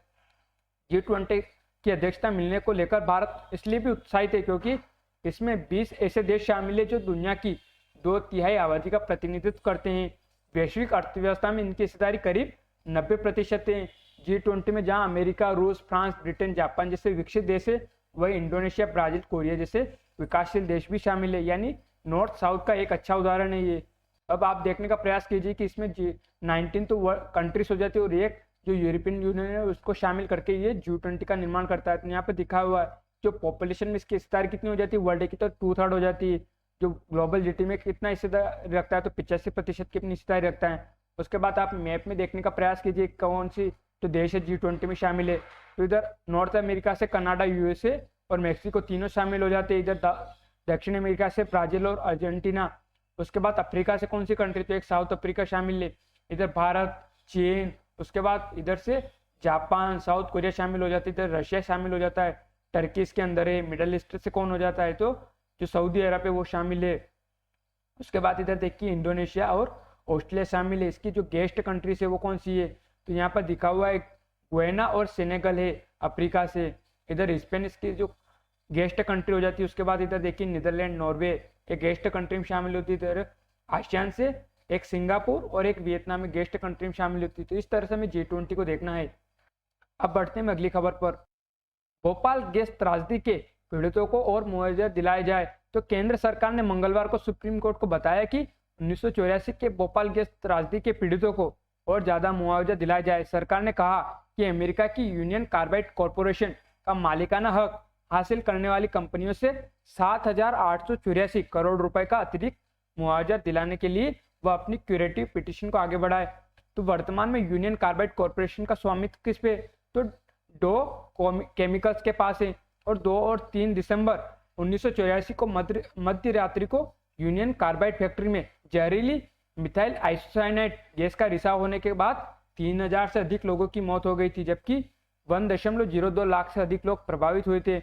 G20 की अध्यक्षता मिलने को लेकर भारत इसलिए भी उत्साहित है क्योंकि इसमें 20 ऐसे देश शामिल है जो दुनिया की 2/3 आबादी का प्रतिनिधित्व करते हैं। वैश्विक अर्थव्यवस्था में इनकी हिस्सेदारी करीब 90% है। G20 में जहां अमेरिका, रूस, फ्रांस, ब्रिटेन, जापान जैसे विकसित देश है, वही इंडोनेशिया, ब्राजील, कोरिया जैसे विकासशील देश भी शामिल है। यानी नॉर्थ साउथ का एक अच्छा उदाहरण है ये। अब आप देखने का प्रयास कीजिए कि इसमें 19 तो कंट्रीज हो जाती है और एक जो यूरोपियन यूनियन है उसको शामिल करके ये G20 का निर्माण करता है। तो यहाँ पे दिखा हुआ है जो पॉपुलेशन में इसकी हिस्सेदारी कितनी हो जाती है वर्ल्ड की, तो 2/3 हो जाती है। जो ग्लोबल जीडीपी में कितना हिस्सेदारी रखता है तो 85% की अपनी हिस्सेदारी रखता है। उसके बाद आप मैप में देखने का प्रयास कीजिए कौन सी तो देश है G20 में शामिल है। तो इधर नॉर्थ अमेरिका से कनाडा, USA और मैक्सिको तीनों शामिल हो जाते हैं। इधर दक्षिण अमेरिका से ब्राजील और अर्जेंटीना। उसके बाद अफ्रीका से कौन सी कंट्री, तो एक साउथ अफ्रीका शामिल है। इधर भारत, चीन, उसके बाद इधर से जापान, साउथ कोरिया शामिल हो जाती है। इधर रशिया शामिल हो जाता है, टर्की इसके अंदर है। मिडल ईस्ट से कौन हो जाता है तो जो सऊदी अरब है वो शामिल है। उसके बाद इधर देखिए इंडोनेशिया और ऑस्ट्रेलिया शामिल है। इसकी जो गेस्ट कंट्रीज है वो कौन सी है तो यहाँ पर दिखा हुआ है गुयाना और सेनेगल है अफ्रीका से। इधर स्पेन इसकी जो गेस्ट कंट्री हो जाती है। उसके बाद इधर देखिए नीदरलैंड, नॉर्वे एक गेस्ट कंट्री में शामिल होती है। इधर आसियान से एक सिंगापुर और एक वियतनाम में गेस्ट कंट्री में शामिल होती है। तो इस तरह से हमें G20 को देखना है। अब बढ़ते हैं अगली खबर पर। भोपाल गैस त्रासदी के पीड़ितों को और मुआवजा दिलाया जाए। तो केंद्र सरकार ने मंगलवार को सुप्रीम कोर्ट को बताया कि 1984 के भोपाल गैस त्रासदी के पीड़ितों को और ज्यादा मुआवजा दिलाया जाए। सरकार ने कहा कि अमेरिका की यूनियन कार्बाइड कॉरपोरेशन का मालिकाना हक हासिल करने वाली कंपनियों से 7,884 करोड़ रुपए का अतिरिक्त मुआवजा दिलाने के लिए वह अपनी क्यूरेटिव पिटीशन को आगे बढ़ाए। तो वर्तमान में यूनियन कार्बाइड कॉरपोरेशन का स्वामित्व किस पे तो डो केमिकल्स के पास है। और 2 और 3 दिसंबर 1984 को मध्य रात्रि को यूनियन कार्बाइड फैक्ट्री में जहरीली मिथाइल आइसोसाइनेट गैस का रिसाव होने के बाद 3000 से अधिक लोगों की मौत हो गई थी, जबकि 1.02 लाख से अधिक लोग प्रभावित हुए थे।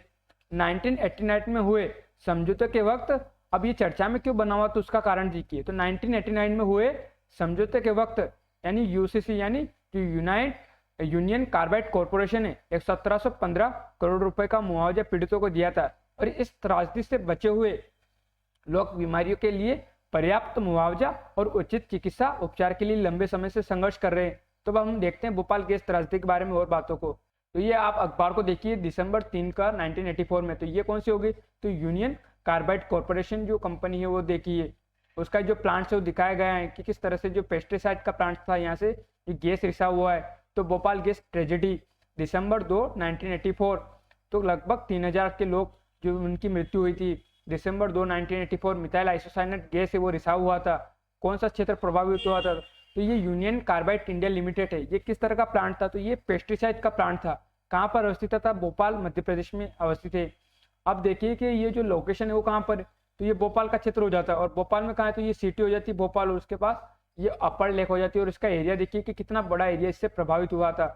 1989 में हुए समझौते के वक्त, अब ये चर्चा में क्यों बना हुआ तो उसका कारण देखिए। तो 1989 में हुए समझौते के वक्त यानी यूसीसी यानी जो यूनियन कार्बाइड कॉरपोरेशन ने 1715 करोड़ रुपए का मुआवजा पीड़ितों को दिया था। और इस त्रासदी से बचे हुए लोग बीमारियों के लिए पर्याप्त मुआवजा और उचित चिकित्सा उपचार के लिए लंबे समय से संघर्ष कर रहे हैं। तो अब हम देखते हैं भोपाल गैस त्रासदी के बारे में और बातों को। तो ये आप अखबार को देखिए दिसंबर 3 का 1984 में। तो ये कौन सी होगी तो यूनियन कार्बाइड कॉरपोरेशन जो कंपनी है वो देखिए। उसका जो प्लांट है वो दिखाया गया है कि किस तरह से जो पेस्टिसाइड का प्लांट था यहाँ से ये गैस रिसा हुआ है। तो भोपाल गैस ट्रेजेडी दिसंबर 2 1984 तो लगभग 3000 के लोग जो उनकी मृत्यु हुई थी। दिसंबर 2 1984 मिथाइल आइसोसाइनेट गैस है वो रिसाव हुआ था। कौन सा क्षेत्र प्रभावित हुआ था तो ये यूनियन कार्बाइड इंडिया लिमिटेड है। ये किस तरह का प्लांट था तो ये पेस्टिसाइड का प्लांट था। कहाँ पर अवस्थित था भोपाल मध्य प्रदेश में अवस्थित है। अब देखिए कि ये जो लोकेशन है वो कहाँ पर तो ये भोपाल का क्षेत्र हो जाता है। और भोपाल में कहाँ है तो ये सिटी हो जाती है भोपाल और उसके पास ये अपर लेक हो जाती है। और इसका एरिया देखिए कि कितना बड़ा एरिया इससे प्रभावित हुआ था।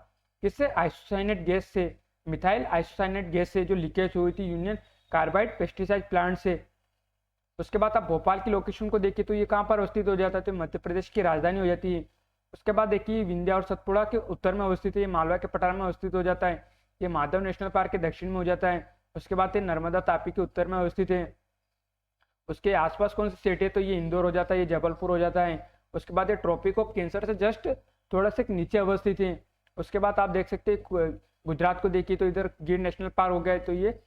किससे आइसोसाइनेट गैस से, मिथाइल आइसोसाइनेट गैस से जो लीकेज हुई थी यूनियन कार्बाइड पेस्टिसाइड प्लांट से। उसके बाद आप भोपाल की लोकेशन को देखिए तो ये कहाँ पर अवस्थित हो जाता है, तो मध्य प्रदेश की राजधानी हो जाती है। उसके बाद देखिए विंध्या और सतपुड़ा के उत्तर में अवस्थित है, ये मालवा के पठार में अवस्थित हो जाता है। ये माधव नेशनल पार्क के दक्षिण में हो जाता है। उसके बाद ये नर्मदा तापी के उत्तर में अवस्थित है। उसके आसपास कौन सी स्टेट है, तो ये इंदौर हो जाता है, ये जबलपुर हो जाता है। उसके बाद ये ट्रॉपिक ऑफ कैंसर से जस्ट थोड़ा सा नीचे अवस्थित है। उसके बाद आप देख सकते हैं गुजरात को देखिए तो इधर गिर नेशनल पार्क हो गया, तो ये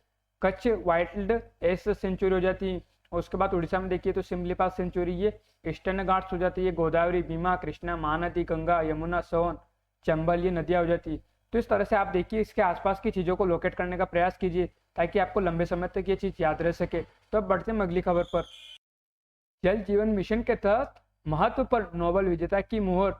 कच्छ वाइल्ड एस सेंचुरी हो जाती है। और उसके बाद उड़ीसा में देखिए तो सिमलीपाल सेंचुरी, ये ईस्टर्न घाट्स हो जाती है। गोदावरी, भीमा, कृष्णा, महानदी, गंगा, यमुना, सोन, चंबल, ये नदियाँ हो जाती है। तो इस तरह से आप देखिए इसके आसपास की चीज़ों को लोकेट करने का प्रयास कीजिए ताकि आपको लंबे समय तक ये चीज़ याद रह सके। तो अब बढ़ते हैं अगली खबर पर। जल जीवन मिशन के तहत महत्व पर नोबेल विजेता की मुहर।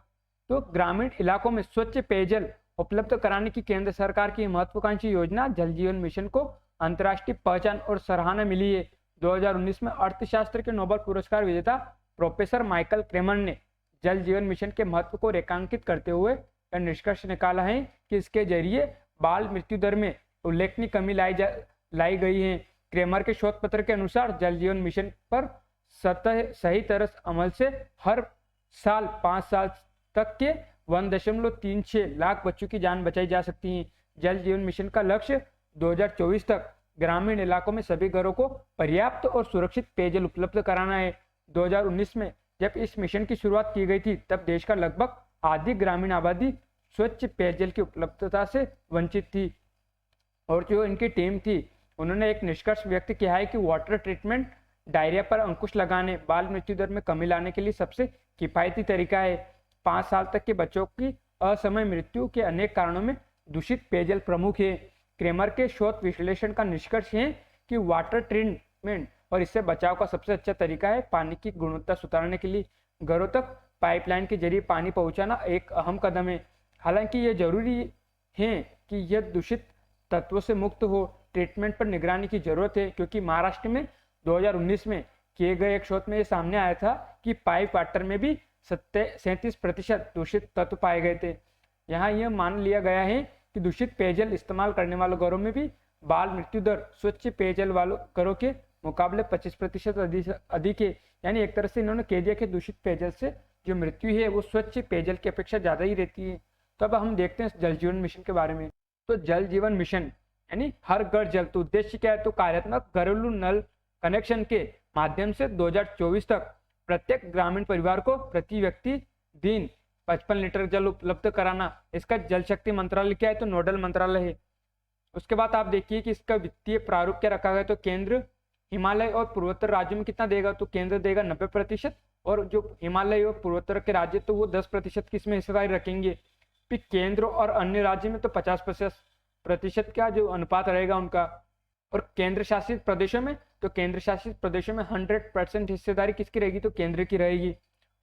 तो ग्रामीण इलाकों में स्वच्छ पेयजल उपलब्ध कराने की केंद्र सरकार की महत्वाकांक्षी योजना जल जीवन मिशन को अंतर्राष्ट्रीय पहचान और सराहना मिली है। 2019 में अर्थशास्त्र के नोबेल पुरस्कार विजेता प्रोफेसर माइकल क्रेमर ने जल जीवन मिशन के महत्व को रेखांकित करते हुए यह निष्कर्ष निकाला है कि इसके जरिए बाल मृत्यु दर में उल्लेखनीय कमी लाई गई है। क्रेमर के शोध पत्र के अनुसार जल जीवन मिशन पर सही तरह अमल से हर साल 5 साल तक के 1.36 लाख बच्चों की जान बचाई जा सकती है। जल जीवन मिशन का लक्ष्य 2024 तक ग्रामीण इलाकों में सभी घरों को पर्याप्त और सुरक्षित पेयजल उपलब्ध कराना है। 2019 में जब इस मिशन की शुरुआत की गई थी तब देश का लगभग आधी ग्रामीण आबादी स्वच्छ पेयजल की उपलब्धता से वंचित थी। और जो इनकी टीम थी उन्होंने एक निष्कर्ष व्यक्त किया है कि वाटर ट्रीटमेंट डायरिया पर अंकुश लगाने, बाल मृत्यु दर में कमी लाने के लिए सबसे किफायती तरीका है। 5 साल तक के बच्चों की असमय मृत्यु के अनेक कारणों में दूषित पेयजल प्रमुख है। क्रेमर के शोध विश्लेषण का निष्कर्ष है कि वाटर ट्रीटमेंट और इससे बचाव का सबसे अच्छा तरीका है पानी की गुणवत्ता सुधारने के लिए घरों तक पाइपलाइन के जरिए पानी पहुंचाना एक अहम कदम है। हालांकि यह जरूरी है कि यह दूषित तत्वों से मुक्त हो। ट्रीटमेंट पर निगरानी की जरूरत है क्योंकि महाराष्ट्र में 2019 में किए गए एक शोध में ये सामने आया था कि पाइप वाटर में भी 37% दूषित तत्व पाए गए थे। यहाँ यह मान लिया गया है कि दूषित पेयजल इस्तेमाल करने वाले घरों में भी बाल मृत्यु दर स्वच्छ पेयजल वालों घरों के मुकाबले 25% अधिक है। यानी एक तरह से इन्होंने कह दिया कि दूषित पेयजल से जो मृत्यु है वो स्वच्छ पेयजल की अपेक्षा ज्यादा ही रहती है। तो अब हम देखते हैं जल जीवन मिशन के बारे में। तो जल जीवन मिशन यानी हर घर जल, तो उद्देश्य क्या है, तो कार्यात्मक घरेलू नल कनेक्शन के माध्यम से 2024 तक प्रत्येक ग्रामीण परिवार को प्रति व्यक्ति दिन 55 लीटर जल उपलब्ध कराना। इसका जल शक्ति मंत्रालय क्या है, तो नोडल मंत्रालय है। उसके बाद आप देखिए कि इसका वित्तीय प्रारूप क्या रखा गया, तो केंद्र हिमालय और पूर्वोत्तर राज्यों में कितना देगा, तो केंद्र देगा 90% और जो हिमालय और पूर्वोत्तर के राज्य तो वो 10% की इसमें हिस्सेदारी रखेंगे। फिर केंद्र और अन्य राज्य में तो 50% का जो अनुपात रहेगा उनका। और केंद्र शासित प्रदेशों में, तो केंद्र शासित प्रदेशों में 100% हिस्सेदारी किसकी रहेगी, तो केंद्र की रहेगी।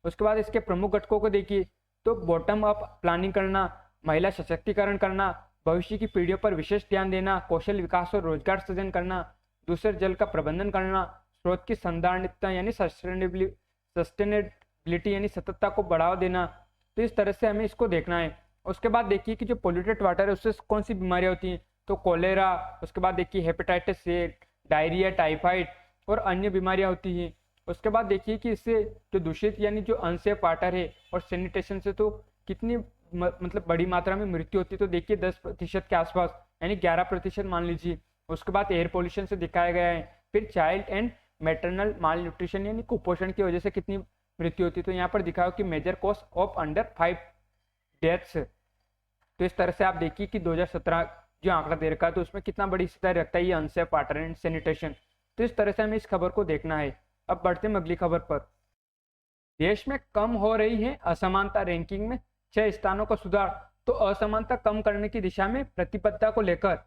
उसके बाद इसके प्रमुख घटकों को देखिए, तो बॉटम अप प्लानिंग करना, महिला सशक्तिकरण करना, भविष्य की पीढ़ियों पर विशेष ध्यान देना, कौशल विकास और रोजगार सृजन करना, दूसरे जल का प्रबंधन करना, स्रोत की संधारणता यानी सस्टेनेबिलिटी यानी सततता को बढ़ावा देना। तो इस तरह से हमें इसको देखना है। उसके बाद देखिए कि जो पोल्यूटेड वाटर है उससे कौन सी बीमारियां होती हैं, तो कोलेरा, उसके बाद देखिए हेपेटाइटिस से, डायरिया, टाइफाइड और अन्य बीमारियां होती हैं। उसके बाद देखिए कि इससे जो दूषित यानी जो अनसेफ वाटर है और सैनिटेशन से तो कितनी मतलब बड़ी मात्रा में मृत्यु होती है, तो देखिए 10% के आसपास यानी 11% मान लीजिए। उसके बाद एयर पोल्यूशन से दिखाया गया है। फिर child and maternal mall nutrition यानी कुपोषण की वजह से कितनी मृत्यु होती है, तो यहाँ पर दिखाया कि major cause of under 5 deaths. तो इस तरह से आप देखिए कि 2017 जो आंकड़ा दे रखा है तो उसमें कितना बड़ी हिस्सेदारी रखता है ये अनसेफ वाटर एंड सैनिटेशन। तो इस तरह से हमें इस खबर को देखना है। अब बढ़ते हैं अगली खबर पर। देश में कम हो रही है असमानता, रैंकिंग में 6 स्थानों का सुधार। तो असमानता कम करने की दिशा में प्रतिबद्धता को लेकर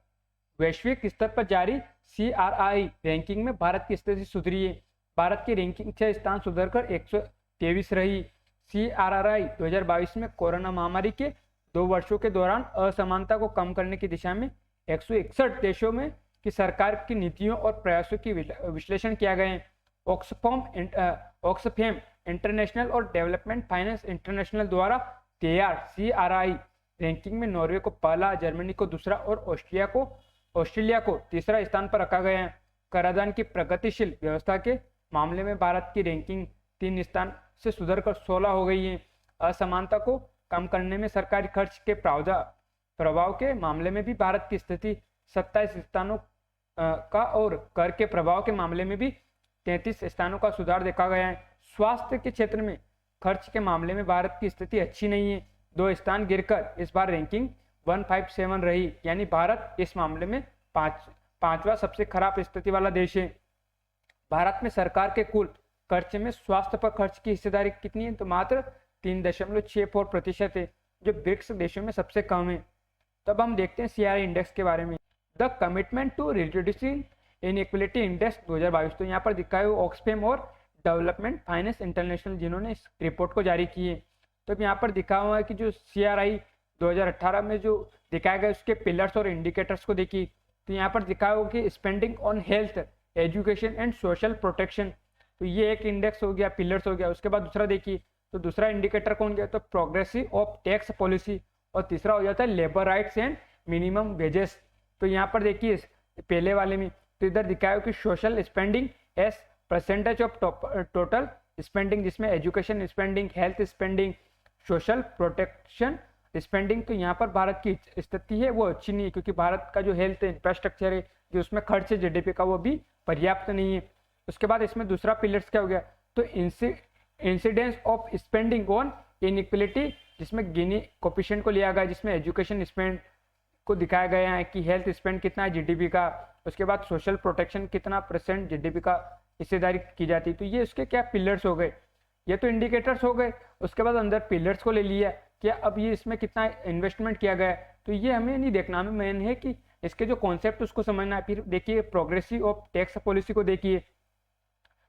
वैश्विक स्तर पर जारी CRI रैंकिंग में भारत की स्थिति सुधरी है। भारत की रैंकिंग 6 स्थान सुधरकर 123 रही। CRI 2022 में कोरोना महामारी के 2 वर्षों के दौरान असमानता को कम करने की दिशा में 161 देशों में की सरकार की नीतियों और प्रयासों की विश्लेषण किया गया है। ऑक्सफैम इंटरनेशनल और डेवलपमेंट फाइनेंस इंटरनेशनल द्वारा तैयार CRI रैंकिंग में नॉर्वे को पहला, जर्मनी को दूसरा और ऑस्ट्रेलिया को तीसरा स्थान पर रखा गया है। कराधान की प्रगतिशील व्यवस्था के मामले में भारत की रैंकिंग 3 स्थान से सुधरकर 16 हो गई है। असमानता को कम करने में सरकारी खर्च के प्रभाव के मामले में भी भारत की स्थिति 27 स्थानों का और कर के प्रभाव के मामले में भी 33 स्थानों का सुधार देखा गया है। स्वास्थ्य के क्षेत्र में खर्च के मामले में भारत की स्थिति अच्छी नहीं है, 2 स्थान गिरकर इस बार रैंकिंग 157 रही, यानी भारत इस मामले में पांचवा सबसे खराब स्थिति वाला देश है। भारत में सरकार के कुल खर्च में स्वास्थ्य पर खर्च की हिस्सेदारी कितनी है, तो मात्र 3.64% है, जो ब्रिक्स देशों में सबसे कम है। तब हम देखते हैं CRI इंडेक्स के बारे में। The commitment to reducing inequality index 2022, तो यहाँ पर दिखाए हुए ऑक्सफैम और डेवलपमेंट फाइनेंस इंटरनेशनल जिन्होंने इस रिपोर्ट को जारी की है। तो यहाँ पर दिखा हुआ है कि जो CRI 2018 में जो दिखाया गया उसके पिलर्स और इंडिकेटर्स को देखिए, तो यहाँ पर दिखा हुआ कि spending on health, education and social protection, तो ये एक इंडेक्स हो गया, पिलर्स हो गया। उसके बाद दूसरा देखिए, तो दूसरा इंडिकेटर कौन गया, तो प्रोग्रेसिव ऑफ टैक्स पॉलिसी, और तीसरा हो जाता है labour rights and minimum wages. तो यहाँ पर देखिए पहले वाले में तो इधर दिखाया कि social spending as percentage of total spending, जिसमें education spending, health spending, social protection spending, तो यहाँ पर भारत की स्थिति है वो अच्छी नहीं है, क्योंकि भारत का जो हेल्थ इंफ्रास्ट्रक्चर है, जो उसमें खर्च है GDP का, वो भी पर्याप्त नहीं है। उसके बाद इसमें दूसरा पिलर्स क्या हो गया, तो incidence of spending on inequality, जिसमें गिनी कोफिशिएंट को लिया गया, जिसमें एजुकेशन स्पेंड को दिखाया गया है कि हेल्थ स्पेंड कितना है GDP का, उसके बाद सोशल प्रोटेक्शन कितना % GDP का हिस्सेदारी की जाती है। तो ये उसके क्या पिलर्स हो गए, ये तो इंडिकेटर्स हो गए। उसके बाद अंदर पिलर्स को ले लिया कि अब ये इसमें कितना इन्वेस्टमेंट किया गया है, तो ये हमें नहीं देखना, हमें मेन है कि इसके जो कॉन्सेप्ट उसको समझना है। फिर देखिए प्रोग्रेसिव ऑफ टैक्स पॉलिसी को देखिए,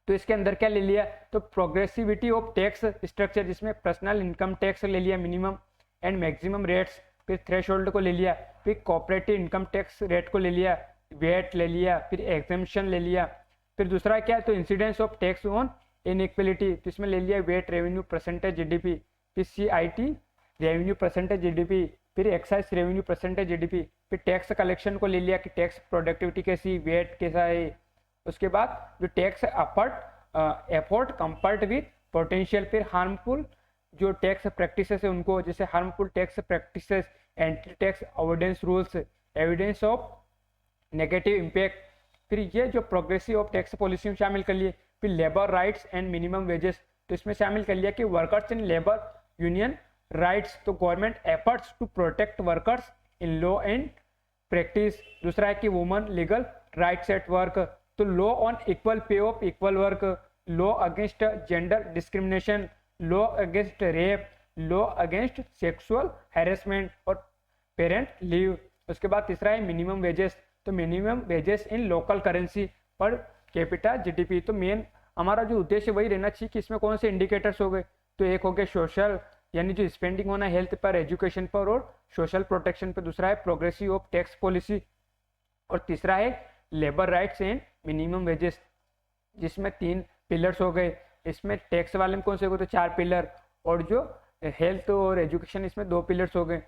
तो इसके अंदर क्या ले लिया, तो प्रोग्रेसिविटी ऑफ टैक्स स्ट्रक्चर, जिसमें पर्सनल इनकम टैक्स ले लिया, मिनिमम एंड मैक्सिमम रेट्स, फिर थ्रेशोल्ड को ले लिया, फिर कॉर्पोरेटिव इनकम टैक्स रेट को ले लिया, वेट ले लिया, फिर एग्जेम्पशन ले लिया। फिर दूसरा क्या है, तो incidence of tax on inequality, तो इसमें ले लिया वेट रेवेन्यू % GDP, फिर CIT रेवेन्यू % GDP, फिर एक्साइज रेवेन्यू % GDP, फिर टैक्स कलेक्शन को ले लिया कि टैक्स प्रोडक्टिविटी कैसी, वेट कैसा है। उसके बाद जो tax effort compared with potential, फिर हार्मफुल जो टैक्स प्रैक्टिसेस है उनको, जैसे harmful tax practices, anti tax avoidance rules, evidence of negative impact, फिर ये जो प्रोग्रेसिव ऑफ टैक्स पॉलिसी में शामिल कर लिए। फिर labour rights and minimum wages, तो इसमें शामिल कर लिया कि workers in labour union rights, तो government efforts to protect workers in law and practice. दूसरा है कि woman legal rights at work, तो law on equal pay of equal work, law against gender discrimination, law against rape, law against sexual harassment और parent leave. उसके बाद तीसरा है minimum wages, तो मिनिमम वेजेस इन local currency per capita GDP। तो main हमारा जो उद्देश्य वही रहना चाहिए कि इसमें कौन से इंडिकेटर्स हो गए, तो एक हो गया सोशल, यानी जो स्पेंडिंग होना हेल्थ पर, एजुकेशन पर और सोशल प्रोटेक्शन पर। दूसरा है प्रोग्रेसिव ऑफ टैक्स पॉलिसी, और तीसरा है labour rights and minimum wages, जिसमें 3 पिलर्स हो गए। इसमें टैक्स वाले में कौन से हो गए, तो 4 पिलर, और जो हेल्थ और एजुकेशन इसमें 2 पिलर्स हो गए।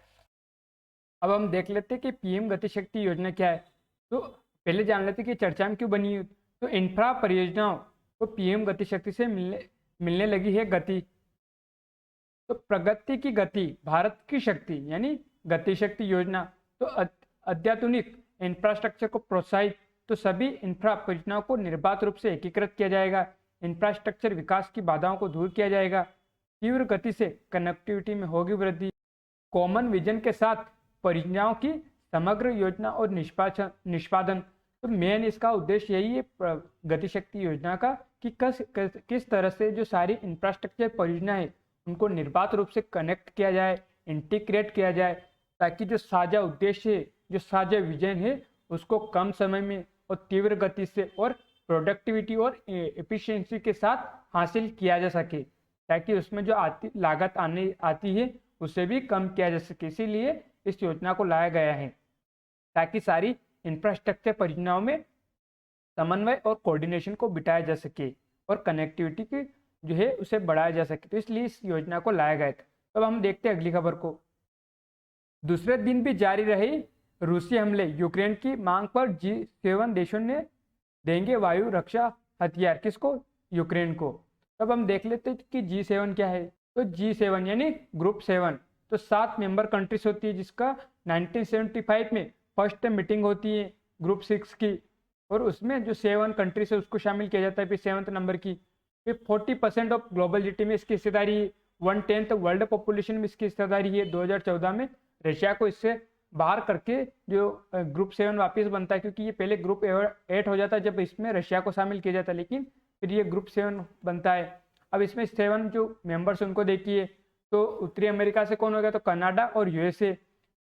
अब हम देख लेते हैं कि PM गति शक्ति योजना क्या है। तो पहले जान लेते हैं कि चर्चा में क्यों बनी है। तो इंफ्रा परियोजनाओं को PM गति शक्ति से मिलने लगी है गति। तो प्रगति की गति, भारत की शक्ति, यानी गति शक्ति योजना। तो अत्याधुनिक इंफ्रास्ट्रक्चर को प्रोत्साहित, तो सभी इंफ्रा परियोजनाओं को निर्बाध रूप से एकीकृत किया जाएगा। इंफ्रास्ट्रक्चर विकास की बाधाओं को दूर किया जाएगा। तीव्र गति से कनेक्टिविटी में होगी वृद्धि। कॉमन विजन के साथ परियोजनाओं की समग्र योजना और निष्पादन। तो मेन इसका उद्देश्य यही है गति शक्ति योजना का कि किस तरह से जो सारी इंफ्रास्ट्रक्चर परियोजना है उनको निर्बाध रूप से कनेक्ट किया जाए, इंटीग्रेट किया जाए, ताकि जो साझा उद्देश्य है, जो साझा विजन है, उसको कम समय में और तीव्र गति से और प्रोडक्टिविटी और एफिशिएंसी के साथ हासिल किया जा सके, ताकि उसमें जो लागत आती है उसे भी कम किया जा सके। इसीलिए इस योजना को लाया गया है, ताकि सारी इंफ्रास्ट्रक्चर परियोजनाओं में समन्वय और कोऑर्डिनेशन को बिठाया जा सके और कनेक्टिविटी की जो है उसे बढ़ाया जा सके। तो इसलिए इस योजना को लाया गया था। अब हम देखते हैं अगली खबर को। दूसरे दिन भी जारी रहे रूसी हमले, यूक्रेन की मांग पर G7 देशों ने देंगे वायु रक्षा हथियार। किसको? यूक्रेन को। तब हम देख लेते हैं कि G7 क्या है। तो G7 यानी ग्रुप 7 तो 7 मेंबर कंट्रीज होती है, जिसका 1975 में फर्स्ट मीटिंग होती है ग्रुप 6 की, और उसमें जो 7 कंट्रीज है उसको शामिल किया जाता है फिर 7th नंबर की। फिर 40% ऑफ ग्लोबल जीडीपी में इसकी हिस्सेदारी है, 1/10 वर्ल्ड पॉपुलेशन में इसकी हिस्सेदारी है। 2014 में रशिया को इससे बाहर करके जो ग्रुप 7 वापस बनता है, क्योंकि ये पहले ग्रुप 8 हो जाता है जब इसमें रशिया को शामिल किया जाता है, लेकिन फिर ये ग्रुप 7 बनता है। अब इसमें 7 जो मेंबर्स उनको देखिए, तो उत्तरी अमेरिका से कौन हो गया, तो कनाडा और यूएसए।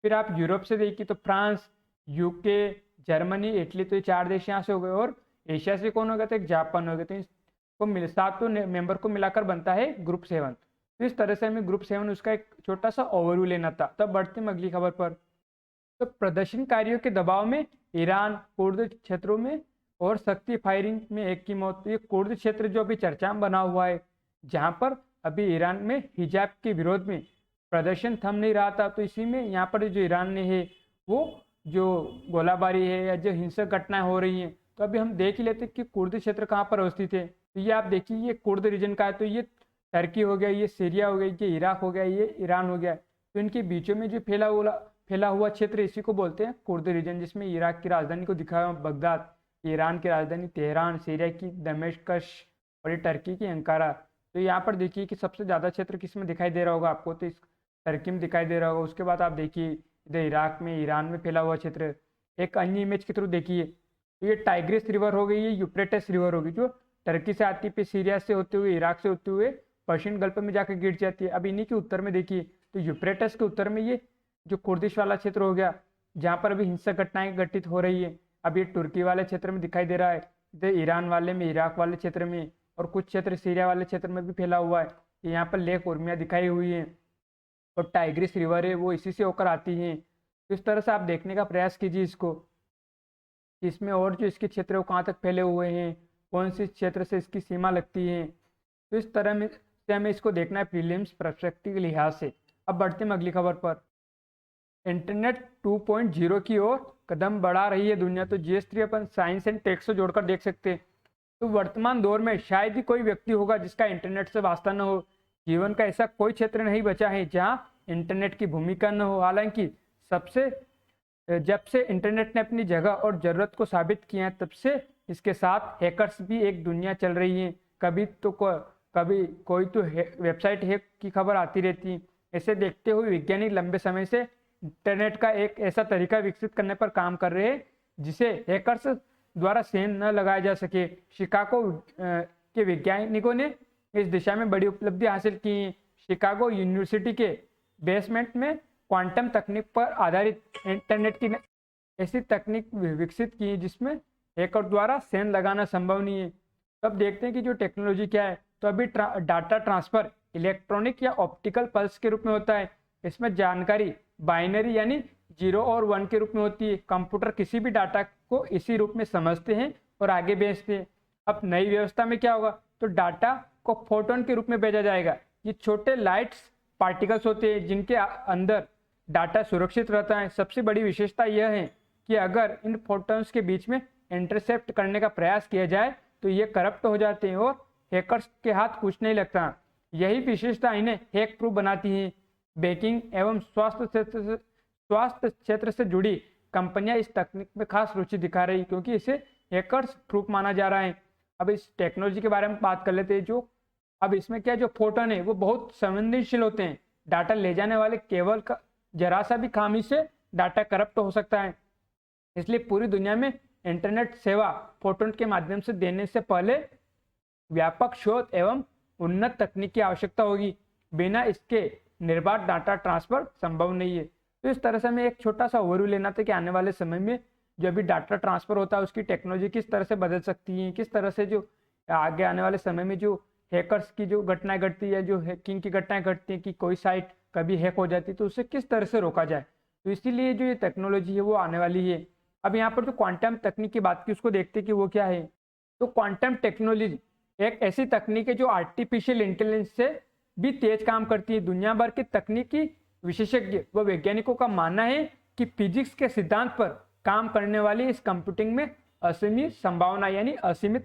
फिर आप यूरोप से देखिए तो फ्रांस, यूके, जर्मनी, इटली, तो ये 4 देश यहाँ से हो गए। और एशिया से कौन हो गया, तो एक जापान हो गया। तो इसको सातों मेंबर को मिलाकर बनता है ग्रुप 7। तो इस तरह से हमें ग्रुप 7 उसका एक छोटा सा ओवरव्यू लेना था। तब बढ़ते हैं अगली खबर पर। तो प्रदर्शनकारियों के दबाव में ईरान कुर्द क्षेत्रों में और शक्ति फायरिंग में एक की मौत। ये कुर्द क्षेत्र जो अभी चर्चा में बना हुआ है, जहां पर अभी ईरान में हिजाब के विरोध में प्रदर्शन थम नहीं रहा था, तो इसी में यहाँ पर जो ईरान ने है वो जो गोलाबारी है या जो हिंसक घटनाएं हो रही हैं। तो अभी हम देख ही लेते कि कुर्द क्षेत्र कहाँ पर अवस्थित है। तो ये आप देखिए, ये कुर्द रीजन का है। तो ये टर्की हो गया, ये सीरिया हो गया, ये इराक हो गया, ये ईरान हो गया। तो इनके बीचों में जो फैला हुआ क्षेत्र इसी को बोलते हैं कुर्द रीजन, जिसमें इराक की राजधानी को दिखाया बगदाद, ईरान की राजधानी तेहरान, सीरिया की दमिश्कश और ये टर्की की अंकारा। तो यहाँ पर देखिए कि सबसे ज़्यादा क्षेत्र किस में दिखाई दे रहा होगा आपको, तो इस टर्की में दिखाई दे रहा होगा। उसके बाद आप देखिए इधर इराक में, ईरान में फैला हुआ क्षेत्र। एक अन्य इमेज के थ्रू देखिए, तो ये टाइग्रिस रिवर हो गई, ये यूफ्रेटिस रिवर होगी, जो टर्की से आती है, सीरिया से होते हुए, इराक से होते हुए पर्शियन गल्फ में जाकर गिर जाती है। अब इन्हीं के उत्तर में देखिए, तो यूफ्रेटिस के उत्तर में ये जो कुर्दिश वाला क्षेत्र हो गया, जहाँ पर अभी हिंसक घटनाएं घटित हो रही है। अब ये तुर्की वाले क्षेत्र में दिखाई दे रहा है, इधर ईरान वाले में, इराक वाले क्षेत्र में, और कुछ क्षेत्र सीरिया वाले क्षेत्र में भी फैला हुआ है। यहाँ पर लेक उर्मिया दिखाई हुई है और टाइग्रिस रिवर है वो इसी से होकर आती है। तो इस तरह से आप देखने का प्रयास कीजिए इसको, इसमें और जो इसके क्षेत्र वो कहाँ तक फैले हुए हैं, कौन से क्षेत्र से इसकी सीमा लगती है। तो इस तरह में से हमें इसको देखना है प्रीलिम्स पर्सपेक्टिव के लिहाज से। अब बढ़ते हैं अगली खबर पर। इंटरनेट 2.0 की ओर कदम बढ़ा रही है दुनिया। तो GS3 upon science and takes से जोड़कर देख सकते हैं। तो वर्तमान दौर में शायद ही कोई व्यक्ति होगा जिसका इंटरनेट से वास्ता न हो। जीवन का ऐसा कोई क्षेत्र नहीं बचा है जहां इंटरनेट की भूमिका न हो। हालांकि जब से इंटरनेट ने अपनी जगह और ज़रूरत को साबित किया है, तब से इसके साथ हैकर्स भी एक दुनिया चल रही है। कभी कोई तो वेबसाइट हैक की खबर आती रहती है। इसे देखते हुए वैज्ञानिक लंबे समय से इंटरनेट का एक ऐसा तरीका विकसित करने पर काम कर रहे हैं जिसे हैकर्स द्वारा सेंध न लगाया जा सके। शिकागो के वैज्ञानिकों ने इस दिशा में बड़ी उपलब्धि हासिल की है। शिकागो यूनिवर्सिटी के बेसमेंट में क्वांटम तकनीक पर आधारित इंटरनेट की ऐसी तकनीक विकसित की है जिसमें हैकर द्वारा सेंध लगाना संभव नहीं है। तो अब देखते हैं कि जो टेक्नोलॉजी क्या है। तो अभी डाटा ट्रांसफर इलेक्ट्रॉनिक या ऑप्टिकल पल्स के रूप में होता है। इसमें जानकारी बाइनरी यानी 0 और 1 के रूप में होती है। कंप्यूटर किसी भी डाटा को इसी रूप में समझते हैं और आगे भेजते हैं। अब नई व्यवस्था में क्या होगा, तो डाटा को फोटोन के रूप में भेजा जाएगा। ये छोटे लाइट्स पार्टिकल्स होते हैं जिनके अंदर डाटा सुरक्षित रहता है। सबसे बड़ी विशेषता यह है कि अगर इन फोटोन्स के बीच में इंटरसेप्ट करने का प्रयास किया जाए तो ये करप्ट हो जाते हैं और हैकर्स के हाथ कुछ नहीं लगता। यही विशेषता इन्हें हैक प्रूफ बनाती है। बैंकिंग एवं स्वास्थ्य क्षेत्र से जुड़ी कंपनियां इस तकनीक में खास रुचि दिखा रही, क्योंकि इसे हैकर्स प्रूफ माना जा रहा है। अब इस टेक्नोलॉजी के बारे में बात कर लेते हैं। अब इसमें क्या, जो फोटोन है वो बहुत संवेदनशील होते हैं। डाटा ले जाने वाले केबल का जरा सा भी खामी से डाटा करप्ट हो सकता है। इसलिए पूरी दुनिया में इंटरनेट सेवा फोटोन के माध्यम से देने से पहले व्यापक शोध एवं उन्नत तकनीक की आवश्यकता होगी। बिना इसके निर्बाध डाटा ट्रांसफर संभव नहीं है। तो इस तरह से हमें एक छोटा सा ओवरव्यू लेना था कि आने वाले समय में जो भी डाटा ट्रांसफर होता है उसकी टेक्नोलॉजी किस तरह से बदल सकती है, किस तरह से जो आगे आने वाले समय में जो हैकर्स की जो घटनाएं घटती है, जो हैकिंग की घटनाएं घटती हैं कि कोई साइट कभी हैक हो जाती है, तो उसे किस तरह से रोका जाए। तो इसीलिए जो ये टेक्नोलॉजी है वो आने वाली है। अब यहाँ पर जो क्वांटम तकनीक की बात की उसको देखते हैं कि वो क्या है। तो क्वांटम टेक्नोलॉजी एक ऐसी तकनीक है जो आर्टिफिशियल इंटेलिजेंस से भी तेज काम करती है। दुनिया भर के तकनीकी विशेषज्ञ व वैज्ञानिकों का मानना है कि फिजिक्स के सिद्धांत पर काम करने वाली इस कंप्यूटिंग में असीमित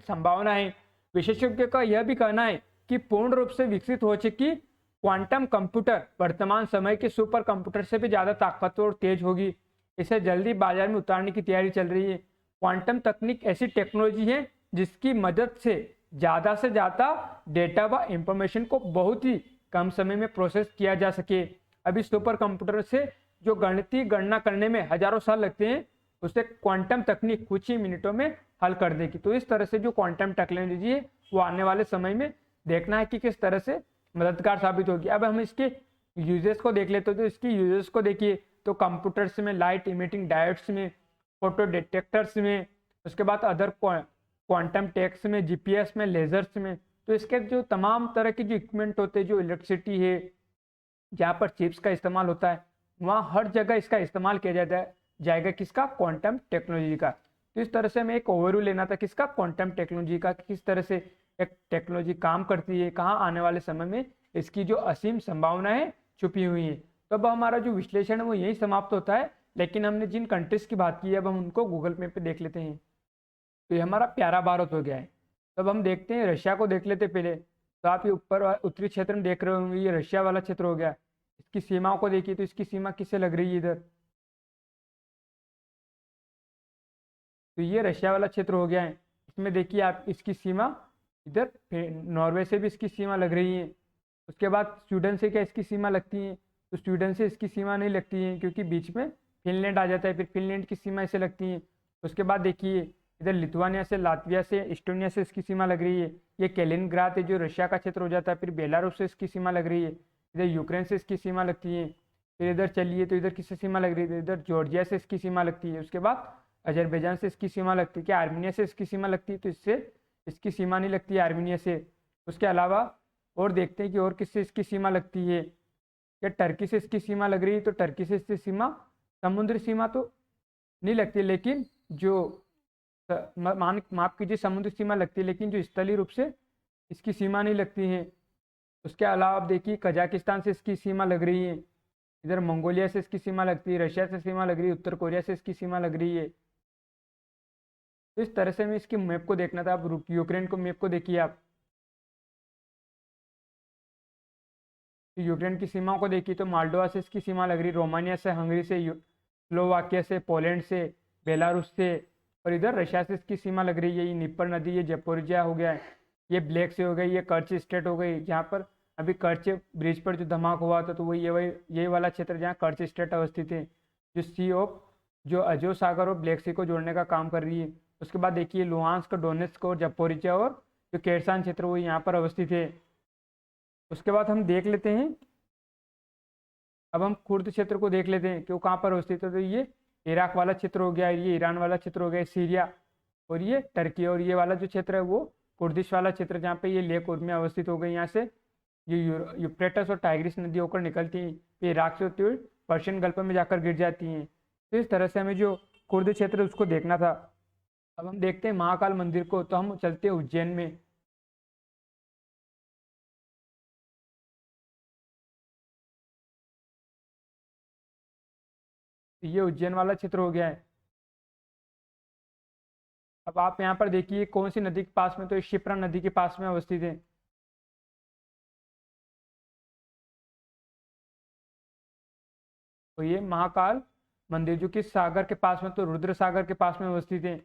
संभावना है। विशेषज्ञों का यह भी कहना है कि पूर्ण रूप से विकसित हो चुकी क्वांटम कंप्यूटर वर्तमान समय के सुपर कंप्यूटर से भी ज्यादा ताकतवर और तेज होगी। इसे जल्दी बाजार में उतारने की तैयारी चल रही है। क्वांटम तकनीक ऐसी टेक्नोलॉजी है जिसकी मदद से ज्यादा डेटा व इंफॉर्मेशन को बहुत ही कम समय में प्रोसेस किया जा सके। अभी सुपर कंप्यूटर से जो गणितीय गणना करने में हजारों साल लगते हैं, उसे क्वांटम तकनीक कुछ ही मिनटों में हल कर देगी। तो इस तरह से जो क्वांटम टेक्नोलॉजी है वो आने वाले समय में देखना है कि किस तरह से मददगार साबित होगी। अब हम इसके यूजेस को देख लेते हैं। तो इसकी यूजेस को देखिए तो कंप्यूटर्स में, लाइट इमिटिंग डायोड्स में, फोटो डिटेक्टर्स में, उसके बाद अदर क्वांटम टेक्स में, जीपीएस में, लेजर्स में। तो इसके जो तमाम तरह के जो इक्विपमेंट होते हैं, जो इलेक्ट्रिसिटी है, जहाँ पर चिप्स का इस्तेमाल होता है, वहाँ हर जगह इसका इस्तेमाल किया जाएगा किसका? क्वांटम टेक्नोलॉजी का। तो इस तरह से हमें एक ओवरव्यू लेना था किसका? क्वांटम टेक्नोलॉजी का, किस तरह से एक टेक्नोलॉजी काम करती है, कहाँ आने वाले समय में इसकी जो असीम संभावनाएं छुपी हुई है। तो अब हमारा जो विश्लेषण है वो यही समाप्त होता है, लेकिन हमने जिन कंट्रीज की बात की है अब हम उनको गूगल मैप पे देख लेते हैं। तो ये हमारा प्यारा भारत हो गया है। तब हम देखते हैं रशिया को देख लेते पहले। तो आप ये ऊपर उत्तरी क्षेत्र में देख रहे होंगे, ये रशिया वाला क्षेत्र हो गया। इसकी सीमाओं को देखिए तो इसकी सीमा किससे लग रही है इधर, तो ये रशिया वाला क्षेत्र हो गया है। इसमें देखिए आप इसकी सीमा इधर नॉर्वे से भी इसकी सीमा लग रही है। उसके बाद स्वीडन से क्या इसकी सीमा लगती है? तो स्वीडन से इसकी सीमा नहीं लगती है क्योंकि बीच में फिनलैंड आ जाता है, फिर फिनलैंड की सीमा ऐसे लगती है। उसके बाद देखिए इधर लिथुआनिया से, लातविया से, इस्टोनिया से इसकी सीमा लग रही है। ये कैलिनग्राद है जो रशिया का क्षेत्र हो जाता है। फिर बेलारूस से इसकी सीमा लग रही है। इधर यूक्रेन से इसकी सीमा लगती है। फिर इधर चलिए तो इधर किससे सीमा लग रही है? इधर जॉर्जिया से इसकी सीमा लगती है। उसके बाद अजरबैजान से इसकी सीमा लगती है। क्या आर्मीनिया से इसकी सीमा लगती है? तो इससे इसकी सीमा नहीं लगती है आर्मीनिया से। उसके अलावा और देखते हैं कि और किससे इसकी सीमा लगती है। क्या टर्की से इसकी सीमा लग रही है? तो टर्की से इसकी सीमा, समुद्री सीमा तो नहीं लगती, लेकिन जो माफ कीजिए समुद्री सीमा लगती है, लेकिन जो स्थलीय रूप से इसकी सीमा नहीं लगती है। उसके अलावा आप देखिए कजाकिस्तान से इसकी सीमा लग रही है। इधर मंगोलिया से इसकी सीमा लगती है, रशिया से सीमा लग रही है, उत्तर कोरिया से इसकी सीमा लग रही है। तो इस तरह से हमें इसकी मैप को देखना था। आप यूक्रेन को मैप को देखिए आप, तो यूक्रेन की सीमाओं को देखिए तो मोल्डोवा से इसकी सीमा लग रही है, रोमानिया से, हंगरी से, स्लोवाकिया से, पोलैंड से, बेलारूस से, और इधर रशिया से इसकी सीमा लग रही है। ये निप्पर नदी, ये जेपोरिजिया हो गया है, ये ब्लैक सी हो गई, ये कर्च स्टेट हो गई, जहाँ पर अभी कर्च ब्रिज पर जो धमाका हुआ था तो वही ये वाला क्षेत्र जहाँ कर्च स्टेट अवस्थित है, जो सी ऑफ जो अजो सागर और ब्लैक सी को जोड़ने का काम कर रही है। उसके बाद देखिए लुहांस्क, डोनेट्स्क और जपोरिजिया और जो केरसान क्षेत्र वो यहाँ पर अवस्थित है। उसके बाद हम देख लेते हैं, अब हम कुर्द क्षेत्र को देख लेते हैं कि वो कहाँ पर अवस्थित है। तो ये इराक वाला क्षेत्र हो गया, ये ईरान वाला क्षेत्र हो गया, सीरिया, और ये टर्की, और ये वाला जो क्षेत्र है वो कुर्दिश वाला क्षेत्र जहाँ पे ये लेक उर्मिया अवस्थित हो गई। यहाँ से ये यूफ्रेटस और टाइग्रिस नदी होकर निकलती हैं, फिर इराक से होती हुई पर्शियन गल्फ में जाकर गिर जाती हैं। तो इस तरह से हमें जो कुर्द क्षेत्र है उसको देखना था। अब हम देखते हैं महाकाल मंदिर को। तो हम चलते हैं उज्जैन में। ये उज्जैन वाला क्षेत्र हो गया है। अब आप यहाँ पर देखिए कौन सी नदी के पास में, तो ये शिप्रा नदी के पास में अवस्थित है। तो ये महाकाल मंदिर जो कि सागर के पास में, तो रुद्र सागर के पास में अवस्थित है।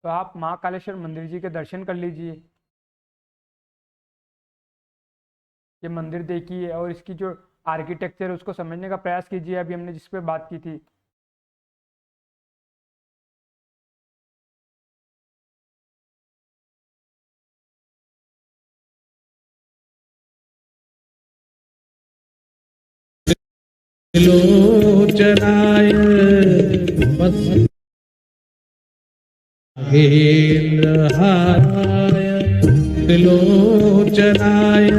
तो आप महाकालेश्वर मंदिर जी के दर्शन कर लीजिए। ये मंदिर देखिए और इसकी जो आर्किटेक्चर है उसको समझने का प्रयास कीजिए, अभी हमने जिस पे बात की थी।
लोचनाय हेन्द्रहाराय त्रिलोचनाय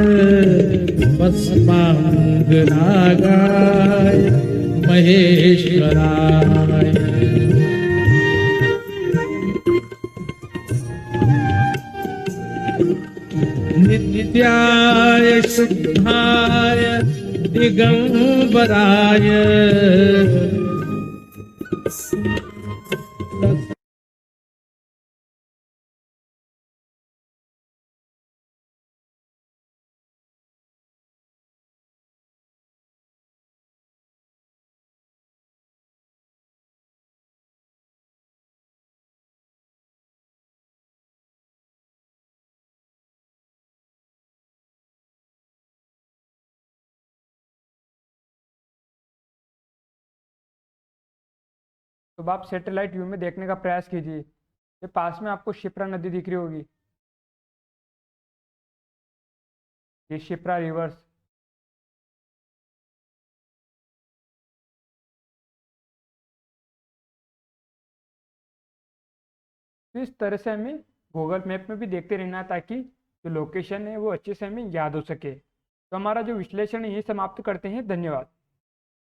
भस्मांगनागाय महेश्वराय नित्याय शुद्धाय दिगंबराय
तो अब आप सैटेलाइट व्यू में देखने का प्रयास कीजिए। ये पास में आपको शिप्रा नदी दिख रही होगी, ये शिप्रा रिवर्स। तो इस तरह से हमें गूगल मैप में भी देखते रहना है, ताकि जो लोकेशन है वो अच्छे से हमें याद हो सके। तो हमारा जो विश्लेषण है ये समाप्त करते हैं। धन्यवाद।